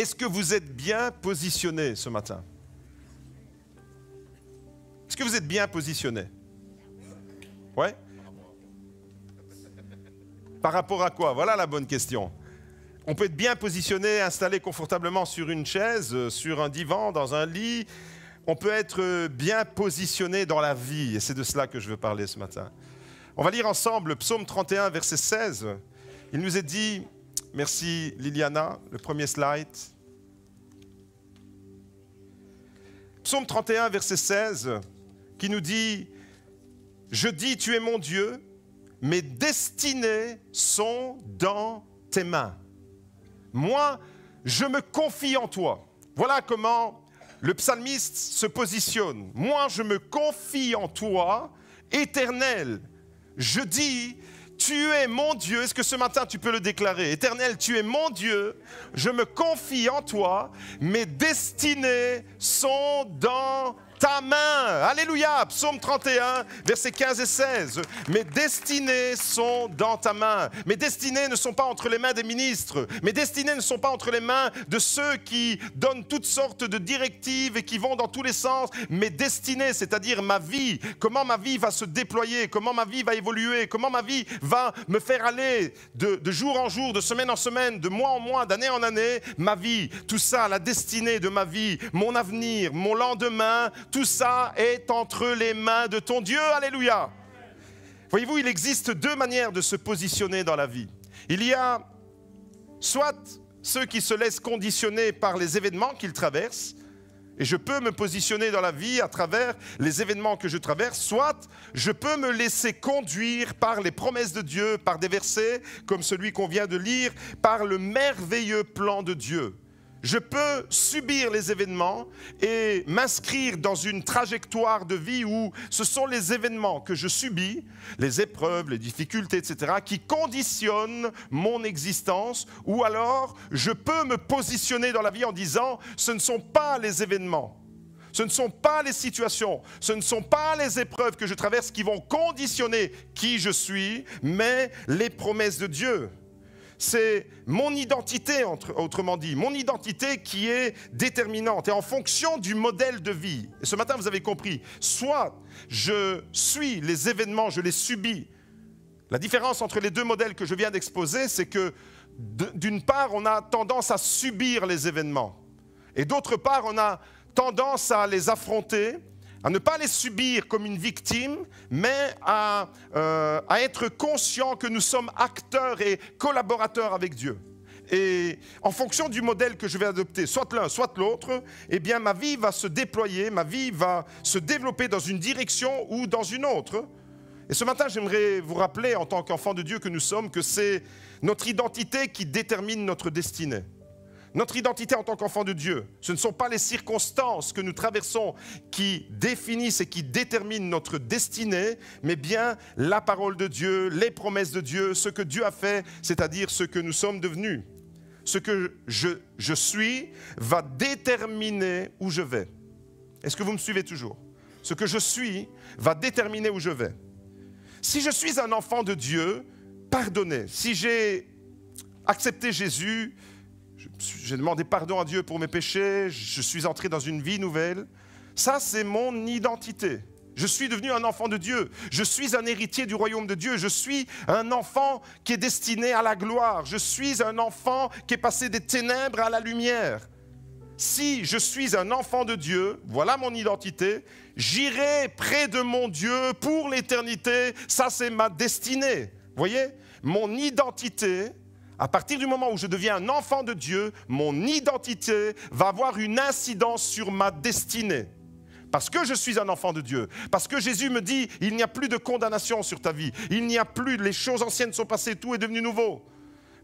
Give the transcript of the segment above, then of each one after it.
Est-ce que vous êtes bien positionné ce matin? Est-ce que vous êtes bien positionné? Ouais? Par rapport à quoi? Voilà la bonne question. On peut être bien positionné, installé confortablement sur une chaise, sur un divan, dans un lit. On peut être bien positionné dans la vie, et c'est de cela que je veux parler ce matin. On va lire ensemble Psaume 31, verset 16. Il nous est dit, merci Liliana, le premier slide. Psaume 31, verset 16, qui nous dit, « Je dis, tu es mon Dieu, mes destinées sont dans tes mains. Moi, je me confie en toi. » Voilà comment le psalmiste se positionne. « Moi, je me confie en toi, Éternel. » Je dis, tu es mon Dieu. Est-ce que ce matin tu peux le déclarer? Éternel, tu es mon Dieu. Je me confie en toi. Mes destinées sont dans ta main. Alléluia. Psaume 31, versets 15 et 16. Mes destinées sont dans ta main. Mes destinées ne sont pas entre les mains des ministres. Mes destinées ne sont pas entre les mains de ceux qui donnent toutes sortes de directives et qui vont dans tous les sens. Mes destinées, c'est-à-dire ma vie, comment ma vie va se déployer, comment ma vie va évoluer, comment ma vie va me faire aller de jour en jour, de semaine en semaine, de mois en mois, d'année en année, ma vie, tout ça, la destinée de ma vie, mon avenir, mon lendemain, tout ça est entre les mains de ton Dieu. Alléluia. Voyez-vous, il existe deux manières de se positionner dans la vie. Il y a soit ceux qui se laissent conditionner par les événements qu'ils traversent, et je peux me positionner dans la vie à travers les événements que je traverse, soit je peux me laisser conduire par les promesses de Dieu, par des versets comme celui qu'on vient de lire, par le merveilleux plan de Dieu. Je peux subir les événements et m'inscrire dans une trajectoire de vie où ce sont les événements que je subis, les épreuves, les difficultés, etc., qui conditionnent mon existence. Ou alors, je peux me positionner dans la vie en disant, ce ne sont pas les événements, ce ne sont pas les situations, ce ne sont pas les épreuves que je traverse qui vont conditionner qui je suis, mais les promesses de Dieu. C'est mon identité, autrement dit, mon identité qui est déterminante et en fonction du modèle de vie. Et ce matin, vous avez compris, soit je suis les événements, je les subis. La différence entre les deux modèles que je viens d'exposer, c'est que d'une part, on a tendance à subir les événements et d'autre part, on a tendance à les affronter, à ne pas les subir comme une victime, mais à être conscient que nous sommes acteurs et collaborateurs avec Dieu. Et en fonction du modèle que je vais adopter, soit l'un, soit l'autre, eh bien ma vie va se déployer, ma vie va se développer dans une direction ou dans une autre. Et ce matin, j'aimerais vous rappeler, en tant qu'enfants de Dieu que nous sommes, que c'est notre identité qui détermine notre destinée. Notre identité en tant qu'enfant de Dieu, ce ne sont pas les circonstances que nous traversons qui définissent et qui déterminent notre destinée, mais bien la parole de Dieu, les promesses de Dieu, ce que Dieu a fait, c'est-à-dire ce que nous sommes devenus. Ce que je suis va déterminer où je vais. Est-ce que vous me suivez toujours? Ce que je suis va déterminer où je vais. Si je suis un enfant de Dieu, pardonné, si j'ai accepté Jésus, j'ai demandé pardon à Dieu pour mes péchés, je suis entré dans une vie nouvelle. Ça, c'est mon identité. Je suis devenu un enfant de Dieu. Je suis un héritier du royaume de Dieu. Je suis un enfant qui est destiné à la gloire. Je suis un enfant qui est passé des ténèbres à la lumière. Si je suis un enfant de Dieu, voilà mon identité, j'irai près de mon Dieu pour l'éternité. Ça, c'est ma destinée. Vous voyez, mon identité, à partir du moment où je deviens un enfant de Dieu, mon identité va avoir une incidence sur ma destinée. Parce que je suis un enfant de Dieu, parce que Jésus me dit, il n'y a plus de condamnation sur ta vie, il n'y a plus, les choses anciennes sont passées, tout est devenu nouveau.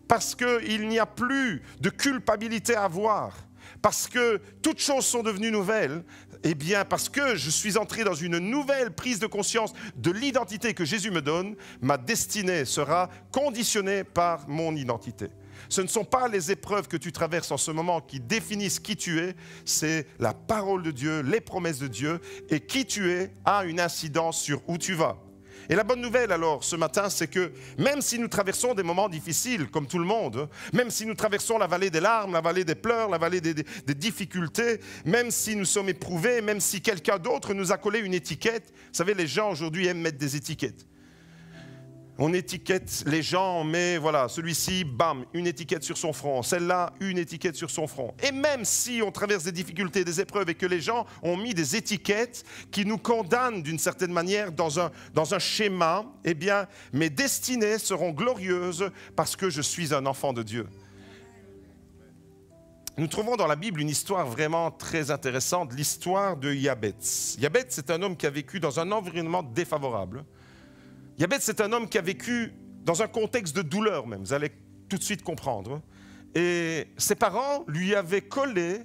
Parce qu'il n'y a plus de culpabilité à avoir, parce que toutes choses sont devenues nouvelles, eh bien parce que je suis entré dans une nouvelle prise de conscience de l'identité que Jésus me donne, ma destinée sera conditionnée par mon identité. Ce ne sont pas les épreuves que tu traverses en ce moment qui définissent qui tu es, c'est la parole de Dieu, les promesses de Dieu, et qui tu es a une incidence sur où tu vas. Et la bonne nouvelle alors ce matin, c'est que même si nous traversons des moments difficiles, comme tout le monde, même si nous traversons la vallée des larmes, la vallée des pleurs, la vallée des difficultés, même si nous sommes éprouvés, même si quelqu'un d'autre nous a collé une étiquette, vous savez, les gens aujourd'hui aiment mettre des étiquettes. On étiquette les gens, mais voilà, celui-ci, bam, une étiquette sur son front, celle-là, une étiquette sur son front. Et même si on traverse des difficultés, des épreuves et que les gens ont mis des étiquettes qui nous condamnent d'une certaine manière dans un schéma, eh bien, mes destinées seront glorieuses parce que je suis un enfant de Dieu. Nous trouvons dans la Bible une histoire vraiment très intéressante, l'histoire de Yabetz. Yabetz, c'est un homme qui a vécu dans un environnement défavorable. Yabetz, c'est un homme qui a vécu dans un contexte de douleur même, vous allez tout de suite comprendre. Et ses parents lui avaient collé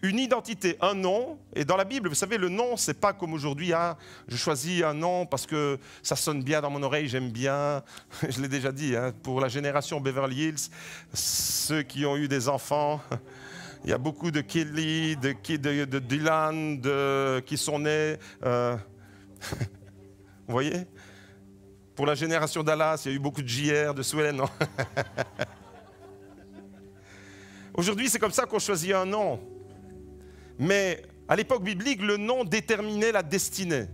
une identité, un nom. Et dans la Bible, vous savez, le nom, c'est pas comme aujourd'hui, ah, je choisis un nom parce que ça sonne bien dans mon oreille, j'aime bien. Je l'ai déjà dit, hein, pour la génération Beverly Hills, ceux qui ont eu des enfants, il y a beaucoup de Kelly, de Dylan, qui sont nés. Vous voyez? Pour la génération Dallas, il y a eu beaucoup de JR, de Swellen, non? Aujourd'hui, c'est comme ça qu'on choisit un nom. Mais à l'époque biblique, le nom déterminait la destinée.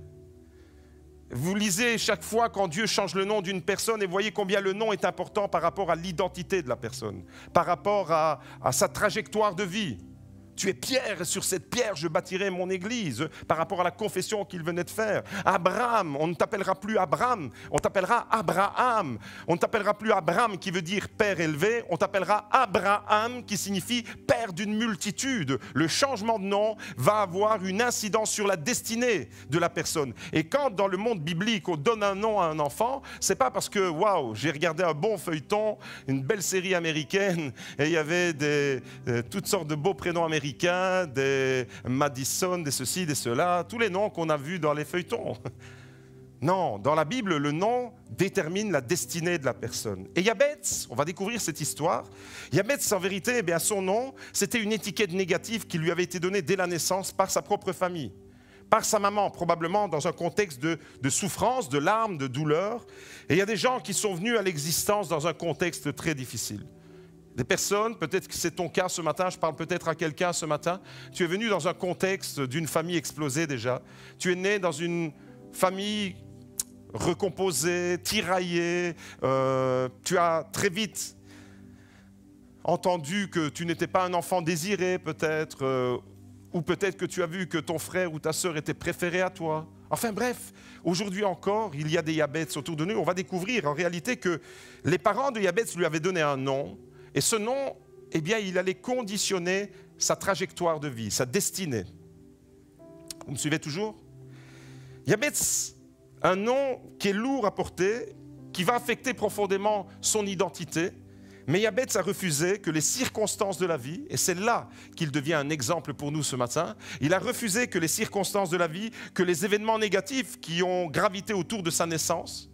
Vous lisez chaque fois quand Dieu change le nom d'une personne et voyez combien le nom est important par rapport à l'identité de la personne, par rapport à sa trajectoire de vie. Tu es Pierre, et sur cette pierre, je bâtirai mon église, par rapport à la confession qu'il venait de faire. Abraham, on ne t'appellera plus Abraham, on t'appellera Abraham. On ne t'appellera plus Abraham, qui veut dire père élevé, on t'appellera Abraham, qui signifie père d'une multitude. Le changement de nom va avoir une incidence sur la destinée de la personne. Et quand, dans le monde biblique, on donne un nom à un enfant, c'est pas parce que, waouh, j'ai regardé un bon feuilleton, une belle série américaine, et il y avait toutes sortes de beaux prénoms américains, des Madison, des ceci, des cela, tous les noms qu'on a vus dans les feuilletons. Non, dans la Bible, le nom détermine la destinée de la personne. Et Yabetz, on va découvrir cette histoire. Yabetz, en vérité, eh bien, son nom, c'était une étiquette négative qui lui avait été donnée dès la naissance par sa propre famille, par sa maman, probablement dans un contexte de souffrance, de larmes, de douleur. Et il y a des gens qui sont venus à l'existence dans un contexte très difficile. Des personnes, peut-être que c'est ton cas ce matin, je parle peut-être à quelqu'un ce matin, tu es venu dans un contexte d'une famille explosée déjà. Tu es né dans une famille recomposée, tiraillée. Tu as très vite entendu que tu n'étais pas un enfant désiré peut-être, ou peut-être que tu as vu que ton frère ou ta sœur était préféré à toi. Enfin bref, aujourd'hui encore, il y a des Yabetz autour de nous. On va découvrir en réalité que les parents de Yabetz lui avaient donné un nom. Et ce nom, eh bien, il allait conditionner sa trajectoire de vie, sa destinée. Vous me suivez toujours? Yabetz, un nom qui est lourd à porter, qui va affecter profondément son identité. Mais Yabetz a refusé que les circonstances de la vie, et c'est là qu'il devient un exemple pour nous ce matin, il a refusé que les circonstances de la vie, que les événements négatifs qui ont gravité autour de sa naissance,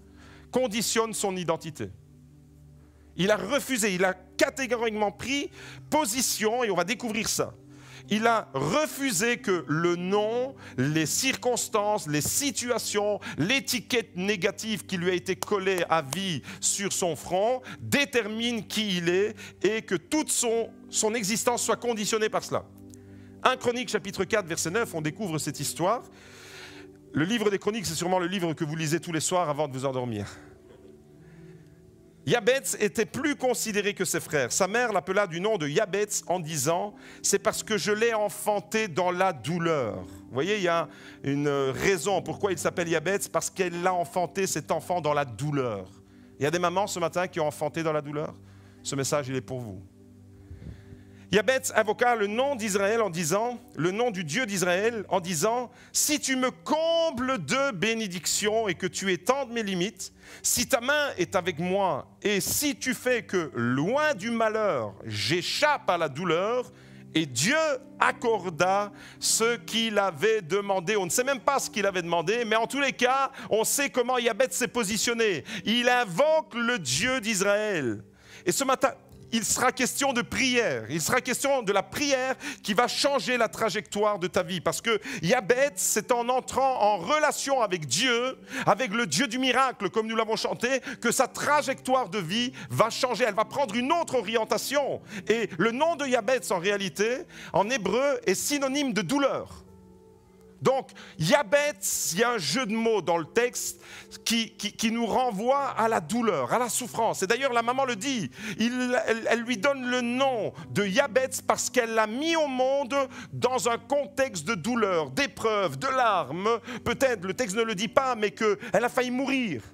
conditionnent son identité. Il a refusé, il a catégoriquement pris position, et on va découvrir ça. Il a refusé que le nom, les circonstances, les situations, l'étiquette négative qui lui a été collée à vie sur son front détermine qui il est et que toute son existence soit conditionnée par cela. 1 Chroniques chapitre 4 verset 9, on découvre cette histoire. Le livre des Chroniques, c'est sûrement le livre que vous lisez tous les soirs avant de vous endormir. Yabetz était plus considéré que ses frères. Sa mère l'appela du nom de Yabetz en disant « C'est parce que je l'ai enfanté dans la douleur ». Vous voyez, il y a une raison pourquoi il s'appelle Yabetz, parce qu'elle l'a enfanté, cet enfant, dans la douleur. Il y a des mamans ce matin qui ont enfanté dans la douleur. Ce message, il est pour vous. Yabetz invoqua le nom d'Israël en disant, le nom du Dieu d'Israël en disant, si tu me combles de bénédictions et que tu étendes mes limites, si ta main est avec moi et si tu fais que, loin du malheur, j'échappe à la douleur, et Dieu accorda ce qu'il avait demandé. On ne sait même pas ce qu'il avait demandé, mais en tous les cas, on sait comment Yabetz s'est positionné. Il invoque le Dieu d'Israël. Et ce matin, il sera question de prière. Il sera question de la prière qui va changer la trajectoire de ta vie. Parce que Yabetz, c'est en entrant en relation avec Dieu, avec le Dieu du miracle, comme nous l'avons chanté, que sa trajectoire de vie va changer. Elle va prendre une autre orientation. Et le nom de Yabetz, en réalité, en hébreu, est synonyme de douleur. Donc, Yabetz, il y a un jeu de mots dans le texte qui nous renvoie à la douleur, à la souffrance. Et d'ailleurs, la maman le dit, elle lui donne le nom de Yabetz parce qu'elle l'a mis au monde dans un contexte de douleur, d'épreuve, de larmes. Peut-être, le texte ne le dit pas, mais qu'elle a failli mourir.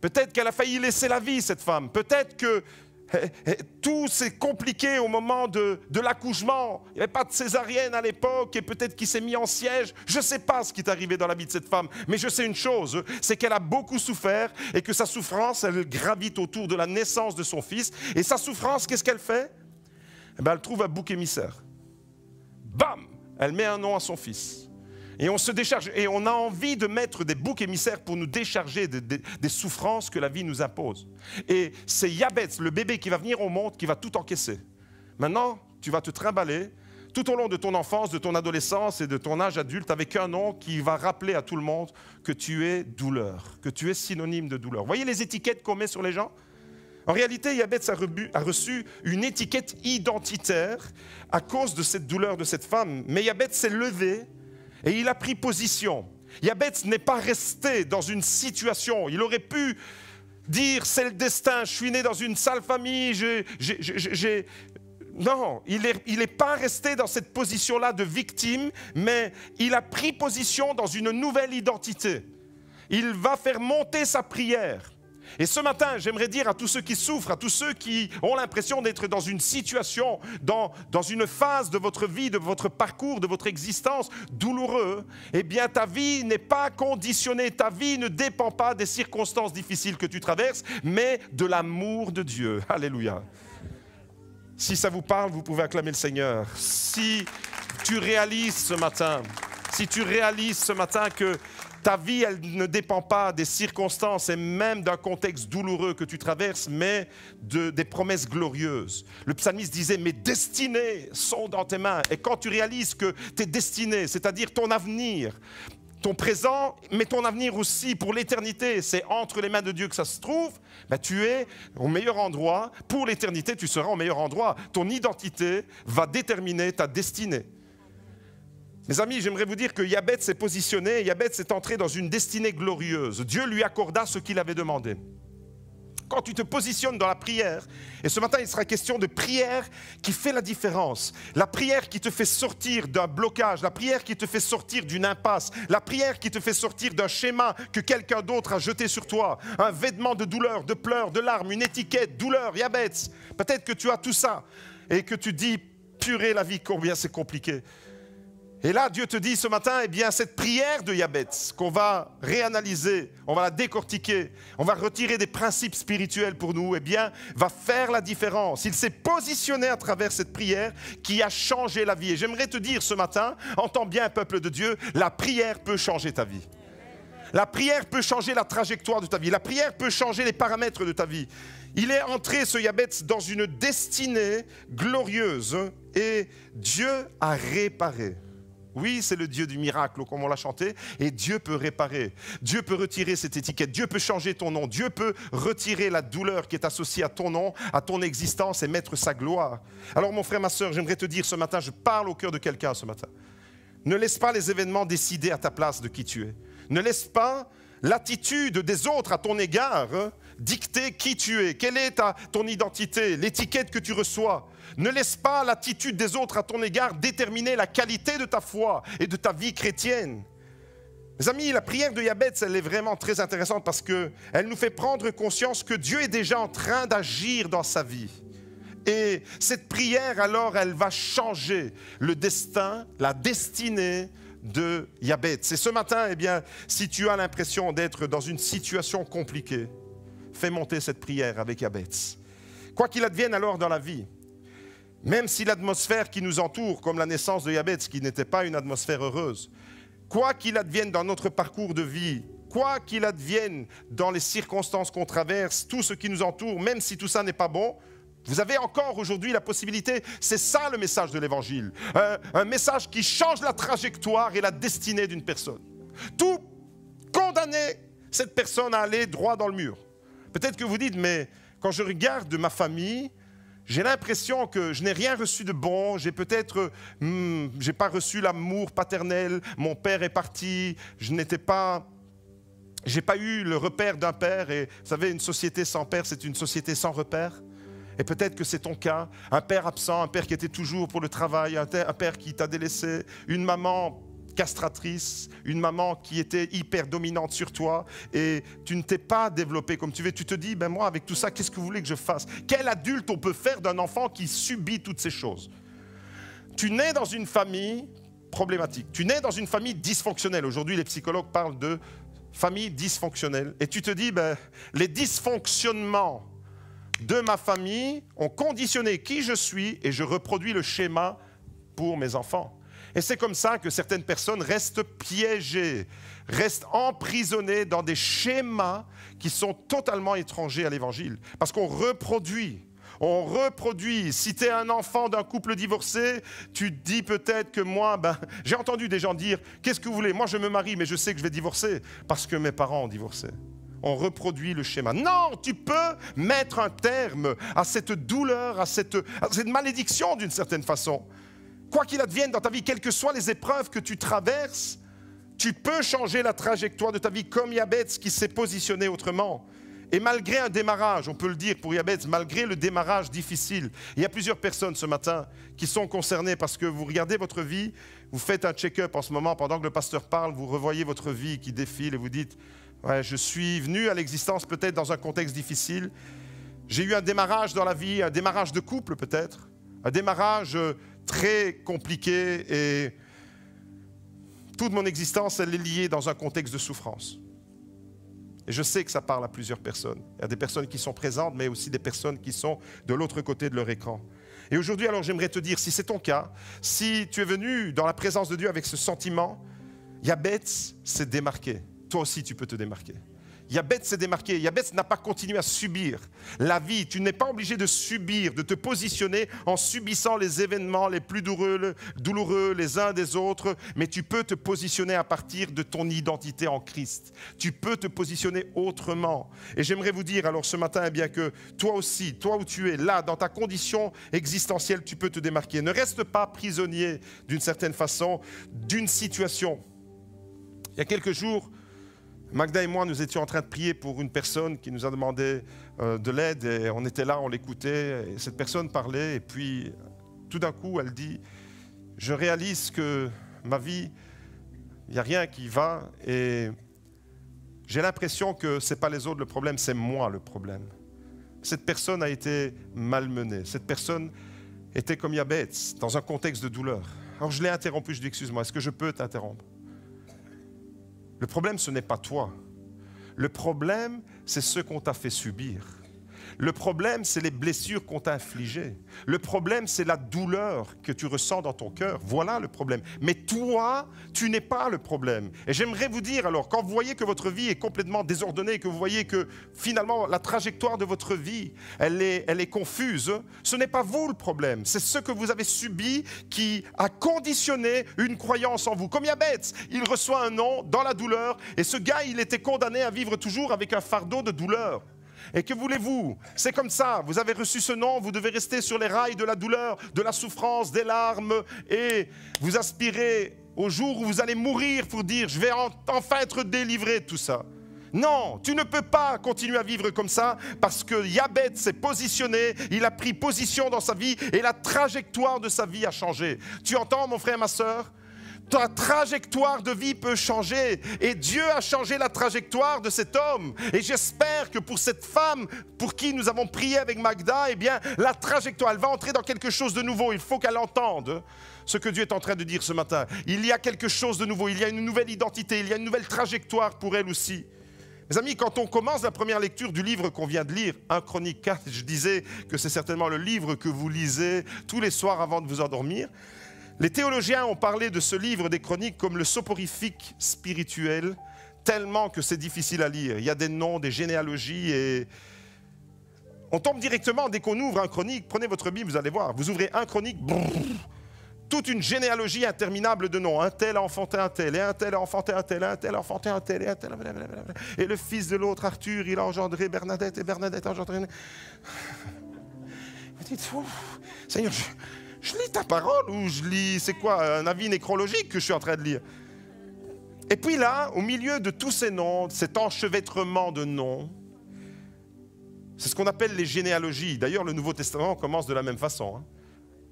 Peut-être qu'elle a failli laisser la vie, cette femme. Peut-être que tout s'est compliqué au moment de l'accouchement. Il n'y avait pas de césarienne à l'époque et peut-être qu'il s'est mis en siège. Je ne sais pas ce qui est arrivé dans la vie de cette femme, mais je sais une chose, c'est qu'elle a beaucoup souffert et que sa souffrance, elle gravite autour de la naissance de son fils. Et sa souffrance, qu'est-ce qu'elle fait? Elle trouve un bouc émissaire. Bam! Elle met un nom à son fils. Et on se décharge, et on a envie de mettre des boucs émissaires pour nous décharger des souffrances que la vie nous impose. Et c'est Yabetz, le bébé qui va venir au monde, qui va tout encaisser. Maintenant, tu vas te trimballer tout au long de ton enfance, de ton adolescence et de ton âge adulte avec un nom qui va rappeler à tout le monde que tu es douleur, que tu es synonyme de douleur. Voyez les étiquettes qu'on met sur les gens? En réalité, Yabetz a reçu une étiquette identitaire à cause de cette douleur de cette femme. Mais Yabetz s'est levé et il a pris position. Yabetz n'est pas resté dans une situation. Il aurait pu dire, c'est le destin, je suis né dans une sale famille, Non, il n'est pas resté dans cette position-là de victime, mais il a pris position dans une nouvelle identité. Il va faire monter sa prière. Et ce matin, j'aimerais dire à tous ceux qui souffrent, à tous ceux qui ont l'impression d'être dans une situation, dans une phase de votre vie, de votre parcours, de votre existence douloureux, eh bien ta vie n'est pas conditionnée, ta vie ne dépend pas des circonstances difficiles que tu traverses, mais de l'amour de Dieu. Alléluia. Si ça vous parle, vous pouvez acclamer le Seigneur. Si tu réalises ce matin que ta vie, elle ne dépend pas des circonstances et même d'un contexte douloureux que tu traverses, mais des promesses glorieuses. Le psalmiste disait, mes destinées sont dans tes mains. Et quand tu réalises que tes destinées, c'est-à-dire ton avenir, ton présent, mais ton avenir aussi pour l'éternité, c'est entre les mains de Dieu que ça se trouve, tu es au meilleur endroit. Pour l'éternité, tu seras au meilleur endroit. Ton identité va déterminer ta destinée. Mes amis, j'aimerais vous dire que Yabetz s'est positionné, Yabetz est entré dans une destinée glorieuse. Dieu lui accorda ce qu'il avait demandé. Quand tu te positionnes dans la prière, et ce matin il sera question de prière qui fait la différence, la prière qui te fait sortir d'un blocage, la prière qui te fait sortir d'une impasse, la prière qui te fait sortir d'un schéma que quelqu'un d'autre a jeté sur toi, un vêtement de douleur, de pleurs, de larmes, une étiquette, douleur, Yabetz. Peut-être que tu as tout ça et que tu dis, purée la vie, combien c'est compliqué. Et là, Dieu te dit ce matin, eh bien, cette prière de Yabetz qu'on va réanalyser, on va la décortiquer, on va retirer des principes spirituels pour nous, eh bien, va faire la différence. Il s'est positionné à travers cette prière qui a changé la vie. Et j'aimerais te dire ce matin, entends bien, peuple de Dieu, la prière peut changer ta vie. La prière peut changer la trajectoire de ta vie. La prière peut changer les paramètres de ta vie. Il est entré, ce Yabetz, dans une destinée glorieuse et Dieu a réparé. Oui, c'est le Dieu du miracle, comme on l'a chanté, et Dieu peut réparer. Dieu peut retirer cette étiquette, Dieu peut changer ton nom, Dieu peut retirer la douleur qui est associée à ton nom, à ton existence et mettre sa gloire. Alors mon frère, ma soeur, j'aimerais te dire ce matin, je parle au cœur de quelqu'un ce matin. Ne laisse pas les événements décider à ta place de qui tu es. Ne laisse pas l'attitude des autres à ton égard dicter qui tu es, quelle est ton identité, l'étiquette que tu reçois. Ne laisse pas l'attitude des autres à ton égard déterminer la qualité de ta foi et de ta vie chrétienne. Mes amis, la prière de Yabetz, elle est vraiment très intéressante parce qu'elle nous fait prendre conscience que Dieu est déjà en train d'agir dans sa vie. Et cette prière, alors, elle va changer le destin, la destinée de Yabetz. Et ce matin, eh bien, si tu as l'impression d'être dans une situation compliquée, fais monter cette prière avec Yabetz. Quoi qu'il advienne alors dans la vie, même si l'atmosphère qui nous entoure, comme la naissance de Yabetz, qui n'était pas une atmosphère heureuse, quoi qu'il advienne dans notre parcours de vie, quoi qu'il advienne dans les circonstances qu'on traverse, tout ce qui nous entoure, même si tout ça n'est pas bon, Vous avez encore aujourd'hui la possibilité, c'est ça le message de l'Évangile, un message qui change la trajectoire et la destinée d'une personne. Tout condamner cette personne à aller droit dans le mur. Peut-être que vous dites, mais quand je regarde ma famille, j'ai l'impression que je n'ai rien reçu de bon, j'ai pas reçu l'amour paternel, mon père est parti, j'ai pas eu le repère d'un père, et vous savez, une société sans père, c'est une société sans repère. Et peut-être que c'est ton cas, un père absent, un père qui était toujours pour le travail, un père qui t'a délaissé, une maman castratrice, une maman qui était hyper dominante sur toi et tu ne t'es pas développé comme tu veux. Tu te dis, ben moi avec tout ça, qu'est-ce que vous voulez que je fasse? Quel adulte on peut faire d'un enfant qui subit toutes ces choses? Tu nais dans une famille problématique, tu nais dans une famille dysfonctionnelle. Aujourd'hui, les psychologues parlent de famille dysfonctionnelle et tu te dis, ben, les dysfonctionnements de ma famille ont conditionné qui je suis et je reproduis le schéma pour mes enfants. Et c'est comme ça que certaines personnes restent piégées, restent emprisonnées dans des schémas qui sont totalement étrangers à l'Évangile. Parce qu'on reproduit. Si tu es un enfant d'un couple divorcé, tu te dis peut-être que moi, j'ai entendu des gens dire, qu'est-ce que vous voulez? Moi je me marie, mais je sais que je vais divorcer parce que mes parents ont divorcé. On reproduit le schéma. Non, tu peux mettre un terme à cette douleur, à cette malédiction d'une certaine façon. Quoi qu'il advienne dans ta vie, quelles que soient les épreuves que tu traverses, tu peux changer la trajectoire de ta vie comme Yabez qui s'est positionné autrement. Et malgré un démarrage, on peut le dire pour Yabez, malgré le démarrage difficile, il y a plusieurs personnes ce matin qui sont concernées parce que vous regardez votre vie, vous faites un check-up en ce moment, pendant que le pasteur parle, vous revoyez votre vie qui défile et vous dites, ouais, je suis venu à l'existence peut-être dans un contexte difficile, j'ai eu un démarrage dans la vie, un démarrage de couple peut-être, un démarrage très compliqué et toute mon existence, elle est liée dans un contexte de souffrance. Et je sais que ça parle à plusieurs personnes. Il y a des personnes qui sont présentes, mais aussi des personnes qui sont de l'autre côté de leur écran. Et aujourd'hui, alors j'aimerais te dire, si c'est ton cas, si tu es venu dans la présence de Dieu avec ce sentiment, Yabez s'est démarqué. Toi aussi, tu peux te démarquer. Yabez s'est démarqué. Yabez n'a pas continué à subir la vie. Tu n'es pas obligé de subir, de te positionner en subissant les événements les plus douloureux les uns des autres, mais tu peux te positionner à partir de ton identité en Christ. Tu peux te positionner autrement. Et j'aimerais vous dire alors ce matin, eh bien que toi aussi, toi où tu es là, dans ta condition existentielle, tu peux te démarquer. Ne reste pas prisonnier d'une certaine façon d'une situation. Il y a quelques jours, Magda et moi, nous étions en train de prier pour une personne qui nous a demandé de l'aide et on était là, on l'écoutait et cette personne parlait et puis tout d'un coup, elle dit « Je réalise que ma vie, il n'y a rien qui va et j'ai l'impression que ce n'est pas les autres le problème, c'est moi le problème. » Cette personne a été malmenée, cette personne était comme Yabez, dans un contexte de douleur. Alors je l'ai interrompu, je dis « Excuse-moi, est-ce que je peux t'interrompre ?» Le problème, ce n'est pas toi. Le problème, c'est ce qu'on t'a fait subir. Le problème, c'est les blessures qu'on t'a infligées. Le problème, c'est la douleur que tu ressens dans ton cœur. Voilà le problème. Mais toi, tu n'es pas le problème. Et j'aimerais vous dire alors, quand vous voyez que votre vie est complètement désordonnée, que vous voyez que finalement la trajectoire de votre vie, elle est confuse, ce n'est pas vous le problème. C'est ce que vous avez subi qui a conditionné une croyance en vous. Comme Yabez, il reçoit un nom dans la douleur et ce gars, il était condamné à vivre toujours avec un fardeau de douleur. Et que voulez-vous? C'est comme ça, vous avez reçu ce nom, vous devez rester sur les rails de la douleur, de la souffrance, des larmes, et vous aspirez au jour où vous allez mourir pour dire « je vais enfin être délivré de tout ça ». Non, tu ne peux pas continuer à vivre comme ça parce que Yabez s'est positionné, il a pris position dans sa vie et la trajectoire de sa vie a changé. Tu entends mon frère, ma sœur? Ta trajectoire de vie peut changer et Dieu a changé la trajectoire de cet homme et j'espère que pour cette femme pour qui nous avons prié avec Magda, eh bien la trajectoire, elle va entrer dans quelque chose de nouveau, il faut qu'elle entende ce que Dieu est en train de dire ce matin. Il y a quelque chose de nouveau, il y a une nouvelle identité, il y a une nouvelle trajectoire pour elle aussi. Mes amis, quand on commence la première lecture du livre qu'on vient de lire, 1 Chronique 4, je disais que c'est certainement le livre que vous lisez tous les soirs avant de vous endormir. Les théologiens ont parlé de ce livre des Chroniques comme le soporifique spirituel, tellement que c'est difficile à lire. Il y a des noms, des généalogies et On tombe directement dès qu'on ouvre un Chronique. Prenez votre Bible, vous allez voir. Vous ouvrez un Chronique, brrr, toute une généalogie interminable de noms. Un tel a enfanté un tel, et un tel a enfanté un tel, un tel a enfanté un tel, et un tel... Blablabla. Et le fils de l'autre, Arthur, il a engendré Bernadette, et Bernadette a engendré... Vous dites, Seigneur, je lis ta parole, ou je lis, c'est quoi, un avis nécrologique que je suis en train de lire? Et puis là, au milieu de tous ces noms, cet enchevêtrement de noms, c'est ce qu'on appelle les généalogies. D'ailleurs, le Nouveau Testament commence de la même façon. Hein.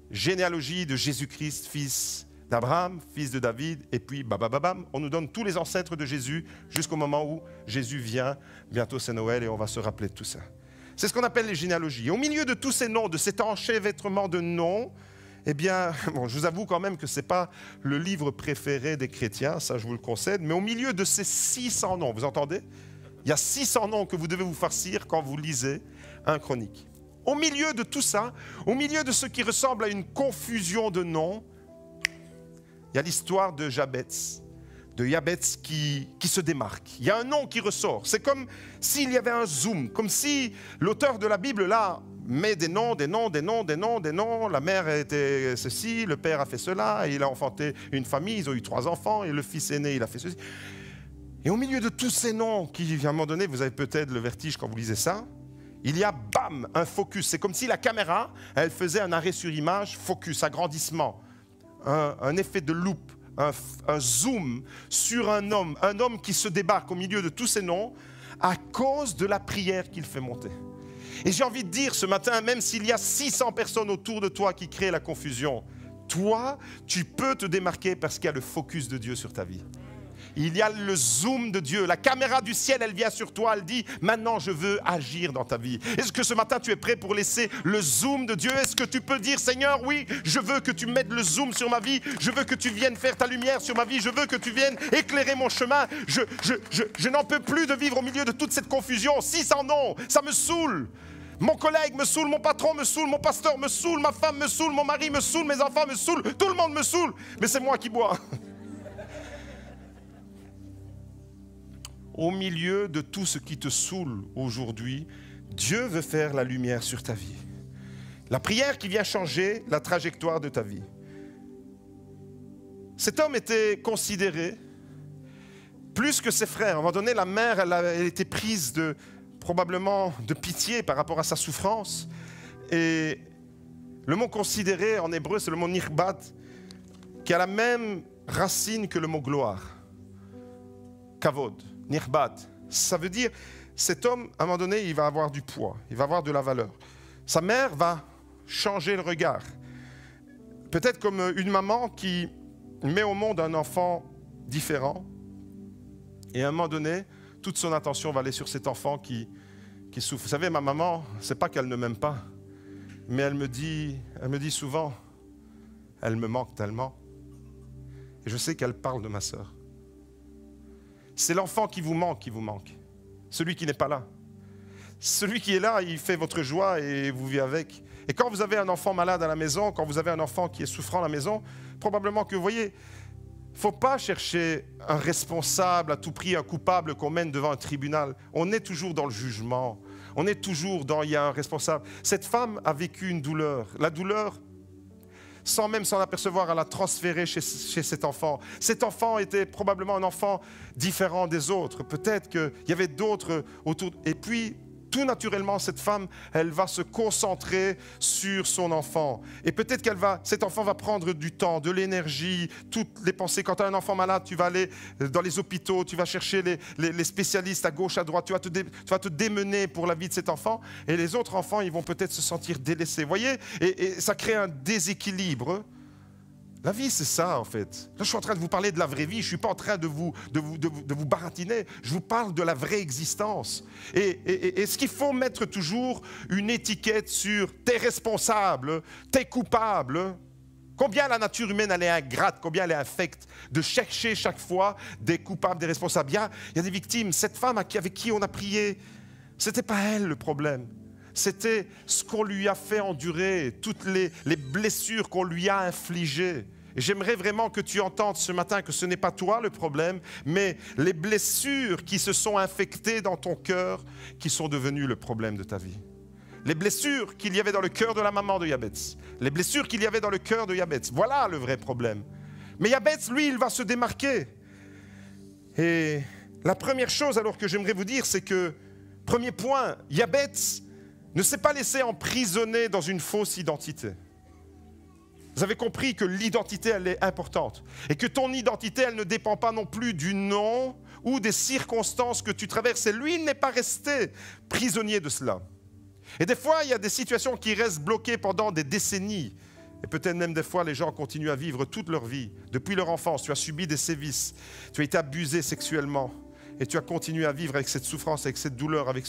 Généalogie de Jésus-Christ, fils d'Abraham, fils de David, et puis babababam, on nous donne tous les ancêtres de Jésus jusqu'au moment où Jésus vient. Bientôt c'est Noël et on va se rappeler de tout ça. C'est ce qu'on appelle les généalogies. Et au milieu de tous ces noms, de cet enchevêtrement de noms, eh bien, bon, je vous avoue quand même que ce n'est pas le livre préféré des chrétiens, ça je vous le concède, mais au milieu de ces 600 noms, vous entendez? Il y a 600 noms que vous devez vous farcir quand vous lisez un Chronique. Au milieu de tout ça, au milieu de ce qui ressemble à une confusion de noms, il y a l'histoire de Jabetz qui se démarque. Il y a un nom qui ressort. C'est comme s'il y avait un zoom, comme si l'auteur de la Bible, là, met des noms. La mère était ceci, le père a fait cela, et il a enfanté une famille, ils ont eu 3 enfants, et le fils aîné, il a fait ceci. Et au milieu de tous ces noms, qui, à un moment donné, vous avez peut-être le vertige quand vous lisez ça, il y a, bam, un focus. C'est comme si la caméra, elle faisait un arrêt sur image, focus, agrandissement, un effet de loupe, un zoom sur un homme qui se débarque au milieu de tous ces noms à cause de la prière qu'il fait monter. Et j'ai envie de dire ce matin, même s'il y a 600 personnes autour de toi qui créent la confusion, toi, tu peux te démarquer parce qu'il y a le focus de Dieu sur ta vie. Il y a le zoom de Dieu. La caméra du ciel, elle vient sur toi. Elle dit, maintenant, je veux agir dans ta vie. Est-ce que ce matin, tu es prêt pour laisser le zoom de Dieu? Est-ce que tu peux dire, Seigneur, oui, je veux que tu mettes le zoom sur ma vie. Je veux que tu viennes faire ta lumière sur ma vie. Je veux que tu viennes éclairer mon chemin. Je n'en peux plus de vivre au milieu de toute cette confusion. 600 noms, ça me saoule. Mon collègue me saoule, mon patron me saoule, mon pasteur me saoule, ma femme me saoule, mon mari me saoule, mes enfants me saoulent. Tout le monde me saoule. Mais c'est moi qui bois. Au milieu de tout ce qui te saoule aujourd'hui, Dieu veut faire la lumière sur ta vie. La prière qui vient changer la trajectoire de ta vie. Cet homme était considéré plus que ses frères. À un moment donné, la mère, elle était prise probablement de pitié par rapport à sa souffrance. Et le mot considéré en hébreu, c'est le mot nirbat, qui a la même racine que le mot gloire. Kavod. Nirbat, ça veut dire, cet homme, à un moment donné, il va avoir du poids, il va avoir de la valeur. Sa mère va changer le regard. Peut-être comme une maman qui met au monde un enfant différent, et à un moment donné, toute son attention va aller sur cet enfant qui souffre. Vous savez, ma maman, c'est pas qu'elle ne m'aime pas, mais elle me dit souvent, elle me manque tellement. Et je sais qu'elle parle de ma sœur. C'est l'enfant qui vous manque, celui qui n'est pas là. Celui qui est là, il fait votre joie et vous vivez avec. Et quand vous avez un enfant malade à la maison, quand vous avez un enfant qui est souffrant à la maison, probablement que vous voyez, il ne faut pas chercher un responsable à tout prix, un coupable qu'on mène devant un tribunal. On est toujours dans le jugement, on est toujours dans, il y a un responsable. Cette femme a vécu une douleur. La douleur, sans même s'en apercevoir, elle a transféré chez cet enfant. Cet enfant était probablement un enfant différent des autres. Peut-être qu'il y avait d'autres autour. Et puis, tout naturellement, cette femme, elle va se concentrer sur son enfant. Et peut-être cet enfant va prendre du temps, de l'énergie, toutes les pensées. Quand tu as un enfant malade, tu vas aller dans les hôpitaux, tu vas chercher les spécialistes à gauche, à droite, tu vas te démener pour la vie de cet enfant. Et les autres enfants, ils vont peut-être se sentir délaissés. Vous voyez, et ça crée un déséquilibre. La vie, c'est ça, en fait. Là, je suis en train de vous parler de la vraie vie. Je ne suis pas en train de vous baratiner. Je vous parle de la vraie existence. Et ce qu'il faut mettre toujours une étiquette sur « t'es responsable, t'es coupable ». Combien la nature humaine, elle est ingrate, combien elle est infecte de chercher chaque fois des coupables, des responsables. Il y a des victimes. Cette femme avec qui on a prié, ce n'était pas elle le problème. C'était ce qu'on lui a fait endurer, toutes les blessures qu'on lui a infligées. Et j'aimerais vraiment que tu entendes ce matin que ce n'est pas toi le problème, mais les blessures qui se sont infectées dans ton cœur qui sont devenues le problème de ta vie. les blessures qu'il y avait dans le cœur de la maman de Yabetz, les blessures qu'il y avait dans le cœur de Yabetz. Voilà le vrai problème. Mais Yabetz, lui, il va se démarquer. Et la première chose alors que j'aimerais vous dire, c'est que, premier point, Yabetz ne s'est pas laissé emprisonner dans une fausse identité. Vous avez compris que l'identité, elle est importante. Et que ton identité, elle ne dépend pas non plus du nom ou des circonstances que tu traverses. Et lui, il n'est pas resté prisonnier de cela. Et des fois, il y a des situations qui restent bloquées pendant des décennies. Et peut-être même des fois, les gens continuent à vivre toute leur vie. Depuis leur enfance, tu as subi des sévices. Tu as été abusé sexuellement. Et tu as continué à vivre avec cette souffrance, avec cette douleur, avec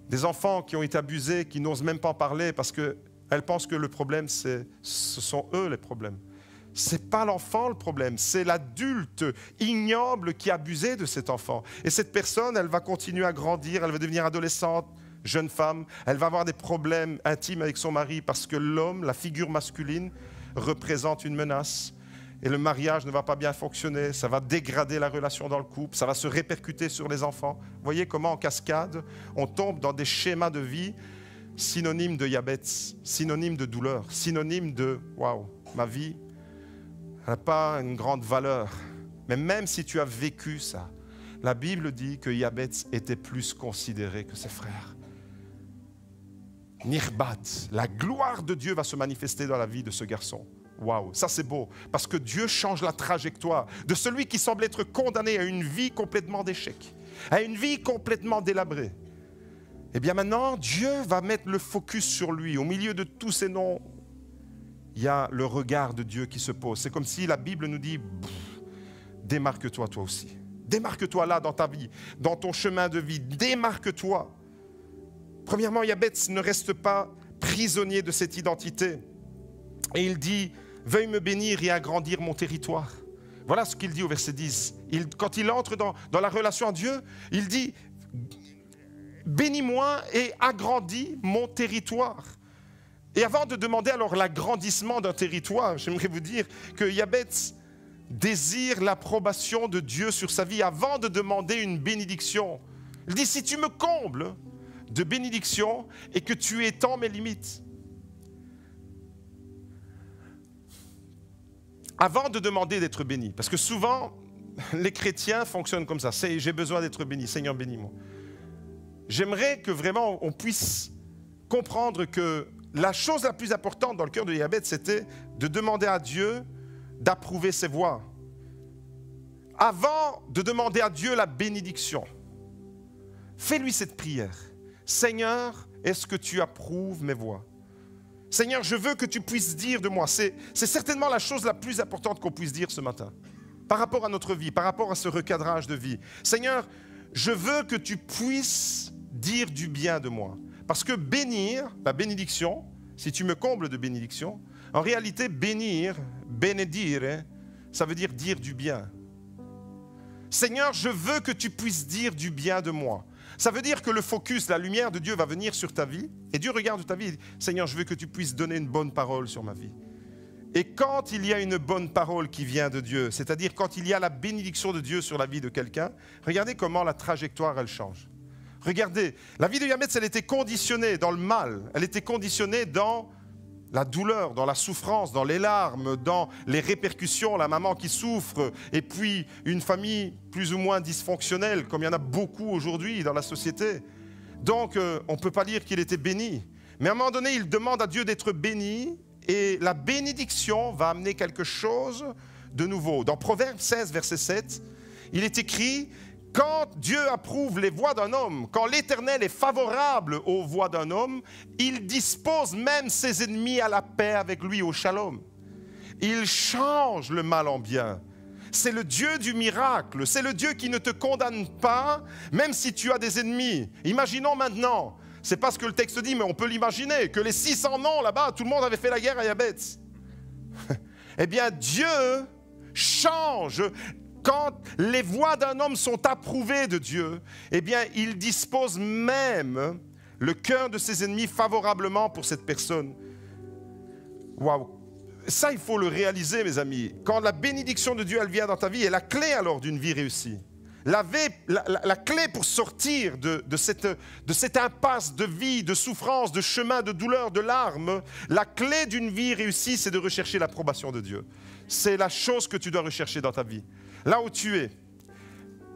des enfants qui ont été abusés, qui n'osent même pas en parler parce qu'elles pensent que le problème, ce sont eux les problèmes. Ce n'est pas l'enfant le problème, c'est l'adulte ignoble qui a abusé de cet enfant. Et cette personne, elle va continuer à grandir, elle va devenir adolescente, jeune femme, elle va avoir des problèmes intimes avec son mari parce que l'homme, la figure masculine, représente une menace. Et le mariage ne va pas bien fonctionner, ça va dégrader la relation dans le couple, ça va se répercuter sur les enfants. Vous voyez comment en cascade, on tombe dans des schémas de vie synonymes de Yabetz, synonymes de douleur, synonymes de « waouh, ma vie, elle n'a pas une grande valeur ». Mais même si tu as vécu ça, la Bible dit que Yabetz était plus considéré que ses frères. Nirbat, la gloire de Dieu va se manifester dans la vie de ce garçon. Waouh, ça c'est beau, parce que Dieu change la trajectoire de celui qui semble être condamné à une vie complètement d'échec, à une vie complètement délabrée. Et bien maintenant, Dieu va mettre le focus sur lui. Au milieu de tous ces noms, il y a le regard de Dieu qui se pose. C'est comme si la Bible nous dit, démarque-toi toi aussi. Démarque-toi là dans ta vie, dans ton chemin de vie, démarque-toi. Premièrement, Yabetz ne reste pas prisonnier de cette identité. Et il dit, veuille me bénir et agrandir mon territoire. Voilà ce qu'il dit au verset 10. Quand il entre dans la relation à Dieu, il dit, bénis-moi et agrandis mon territoire. Et avant de demander alors l'agrandissement d'un territoire, j'aimerais vous dire que Yabetz désire l'approbation de Dieu sur sa vie avant de demander une bénédiction. Il dit, si tu me combles de bénédiction et que tu étends mes limites. Avant de demander d'être béni, parce que souvent, les chrétiens fonctionnent comme ça. J'ai besoin d'être béni, Seigneur, bénis-moi. J'aimerais que vraiment on puisse comprendre que la chose la plus importante dans le cœur de Yabetz, c'était de demander à Dieu d'approuver ses voies. Avant de demander à Dieu la bénédiction, fais-lui cette prière. Seigneur, est-ce que tu approuves mes voies? Seigneur, je veux que tu puisses dire de moi. C'est certainement la chose la plus importante qu'on puisse dire ce matin. Par rapport à notre vie, par rapport à ce recadrage de vie. Seigneur, je veux que tu puisses dire du bien de moi. Parce que bénir, la bénédiction, si tu me combles de bénédiction, en réalité, bénir, bénédire, ça veut dire du bien. Seigneur, je veux que tu puisses dire du bien de moi. Ça veut dire que le focus, la lumière de Dieu va venir sur ta vie. Et Dieu regarde ta vie et dit, Seigneur, je veux que tu puisses donner une bonne parole sur ma vie. Et quand il y a une bonne parole qui vient de Dieu, c'est-à-dire quand il y a la bénédiction de Dieu sur la vie de quelqu'un, regardez comment la trajectoire, elle change. Regardez, la vie de Yabetz, elle était conditionnée dans le mal. Elle était conditionnée dans la douleur, dans la souffrance, dans les larmes, dans les répercussions, la maman qui souffre, et puis une famille plus ou moins dysfonctionnelle, comme il y en a beaucoup aujourd'hui dans la société. Donc, on ne peut pas dire qu'il était béni. Mais à un moment donné, il demande à Dieu d'être béni, et la bénédiction va amener quelque chose de nouveau. Dans Proverbe 16, verset 7, il est écrit... Quand Dieu approuve les voies d'un homme, quand l'Éternel est favorable aux voies d'un homme, il dispose même ses ennemis à la paix avec lui, au shalom. Il change le mal en bien. C'est le Dieu du miracle, c'est le Dieu qui ne te condamne pas, même si tu as des ennemis. Imaginons maintenant, c'est pas ce que le texte dit, mais on peut l'imaginer, que les 600 noms là-bas, tout le monde avait fait la guerre à Yabetz. Eh bien, Dieu change. Quand les voies d'un homme sont approuvées de Dieu, eh bien, il dispose même le cœur de ses ennemis favorablement pour cette personne. Waouh! Ça, il faut le réaliser, mes amis. Quand la bénédiction de Dieu, elle vient dans ta vie, est la clé alors d'une vie réussie. la clé pour sortir de cette impasse de vie, de souffrance, de chemin, de douleur, de larmes, la clé d'une vie réussie, c'est de rechercher l'approbation de Dieu. C'est la chose que tu dois rechercher dans ta vie. Là où tu es,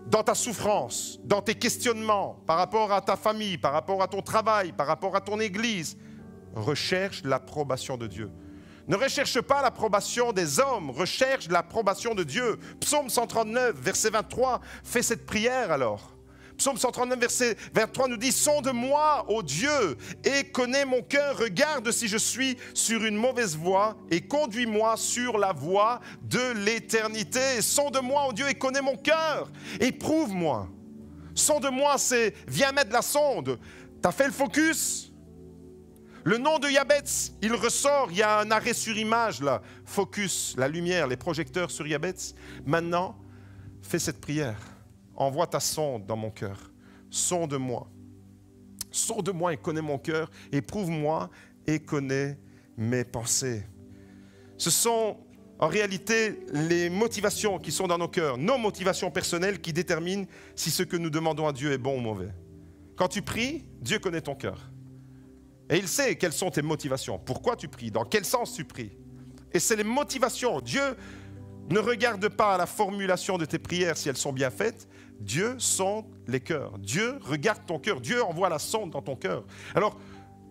dans ta souffrance, dans tes questionnements, par rapport à ta famille, par rapport à ton travail, par rapport à ton église, recherche l'approbation de Dieu. Ne recherche pas l'approbation des hommes, recherche l'approbation de Dieu. Psaume 139, verset 23, fais cette prière alors. Psaume 139, verset 23 nous dit « Sonde-moi, ô Dieu, et connais mon cœur, regarde si je suis sur une mauvaise voie, et conduis-moi sur la voie de l'éternité. Sonde-moi, ô Dieu, et connais mon cœur, éprouve-moi. » Sonde-moi, c'est « Viens mettre la sonde. » Tu as fait le focus? Le nom de Yabetz, il ressort, il y a un arrêt sur image là, focus, la lumière, les projecteurs sur Yabetz. Maintenant, fais cette prière, envoie ta sonde dans mon cœur, sonde-moi et connais mon cœur, éprouve-moi et connais mes pensées. Ce sont en réalité les motivations qui sont dans nos cœurs, nos motivations personnelles qui déterminent si ce que nous demandons à Dieu est bon ou mauvais. Quand tu pries, Dieu connaît ton cœur. Et il sait quelles sont tes motivations, pourquoi tu pries, dans quel sens tu pries. Et c'est les motivations. Dieu ne regarde pas la formulation de tes prières si elles sont bien faites. Dieu sonde les cœurs. Dieu regarde ton cœur. Dieu envoie la sonde dans ton cœur. Alors,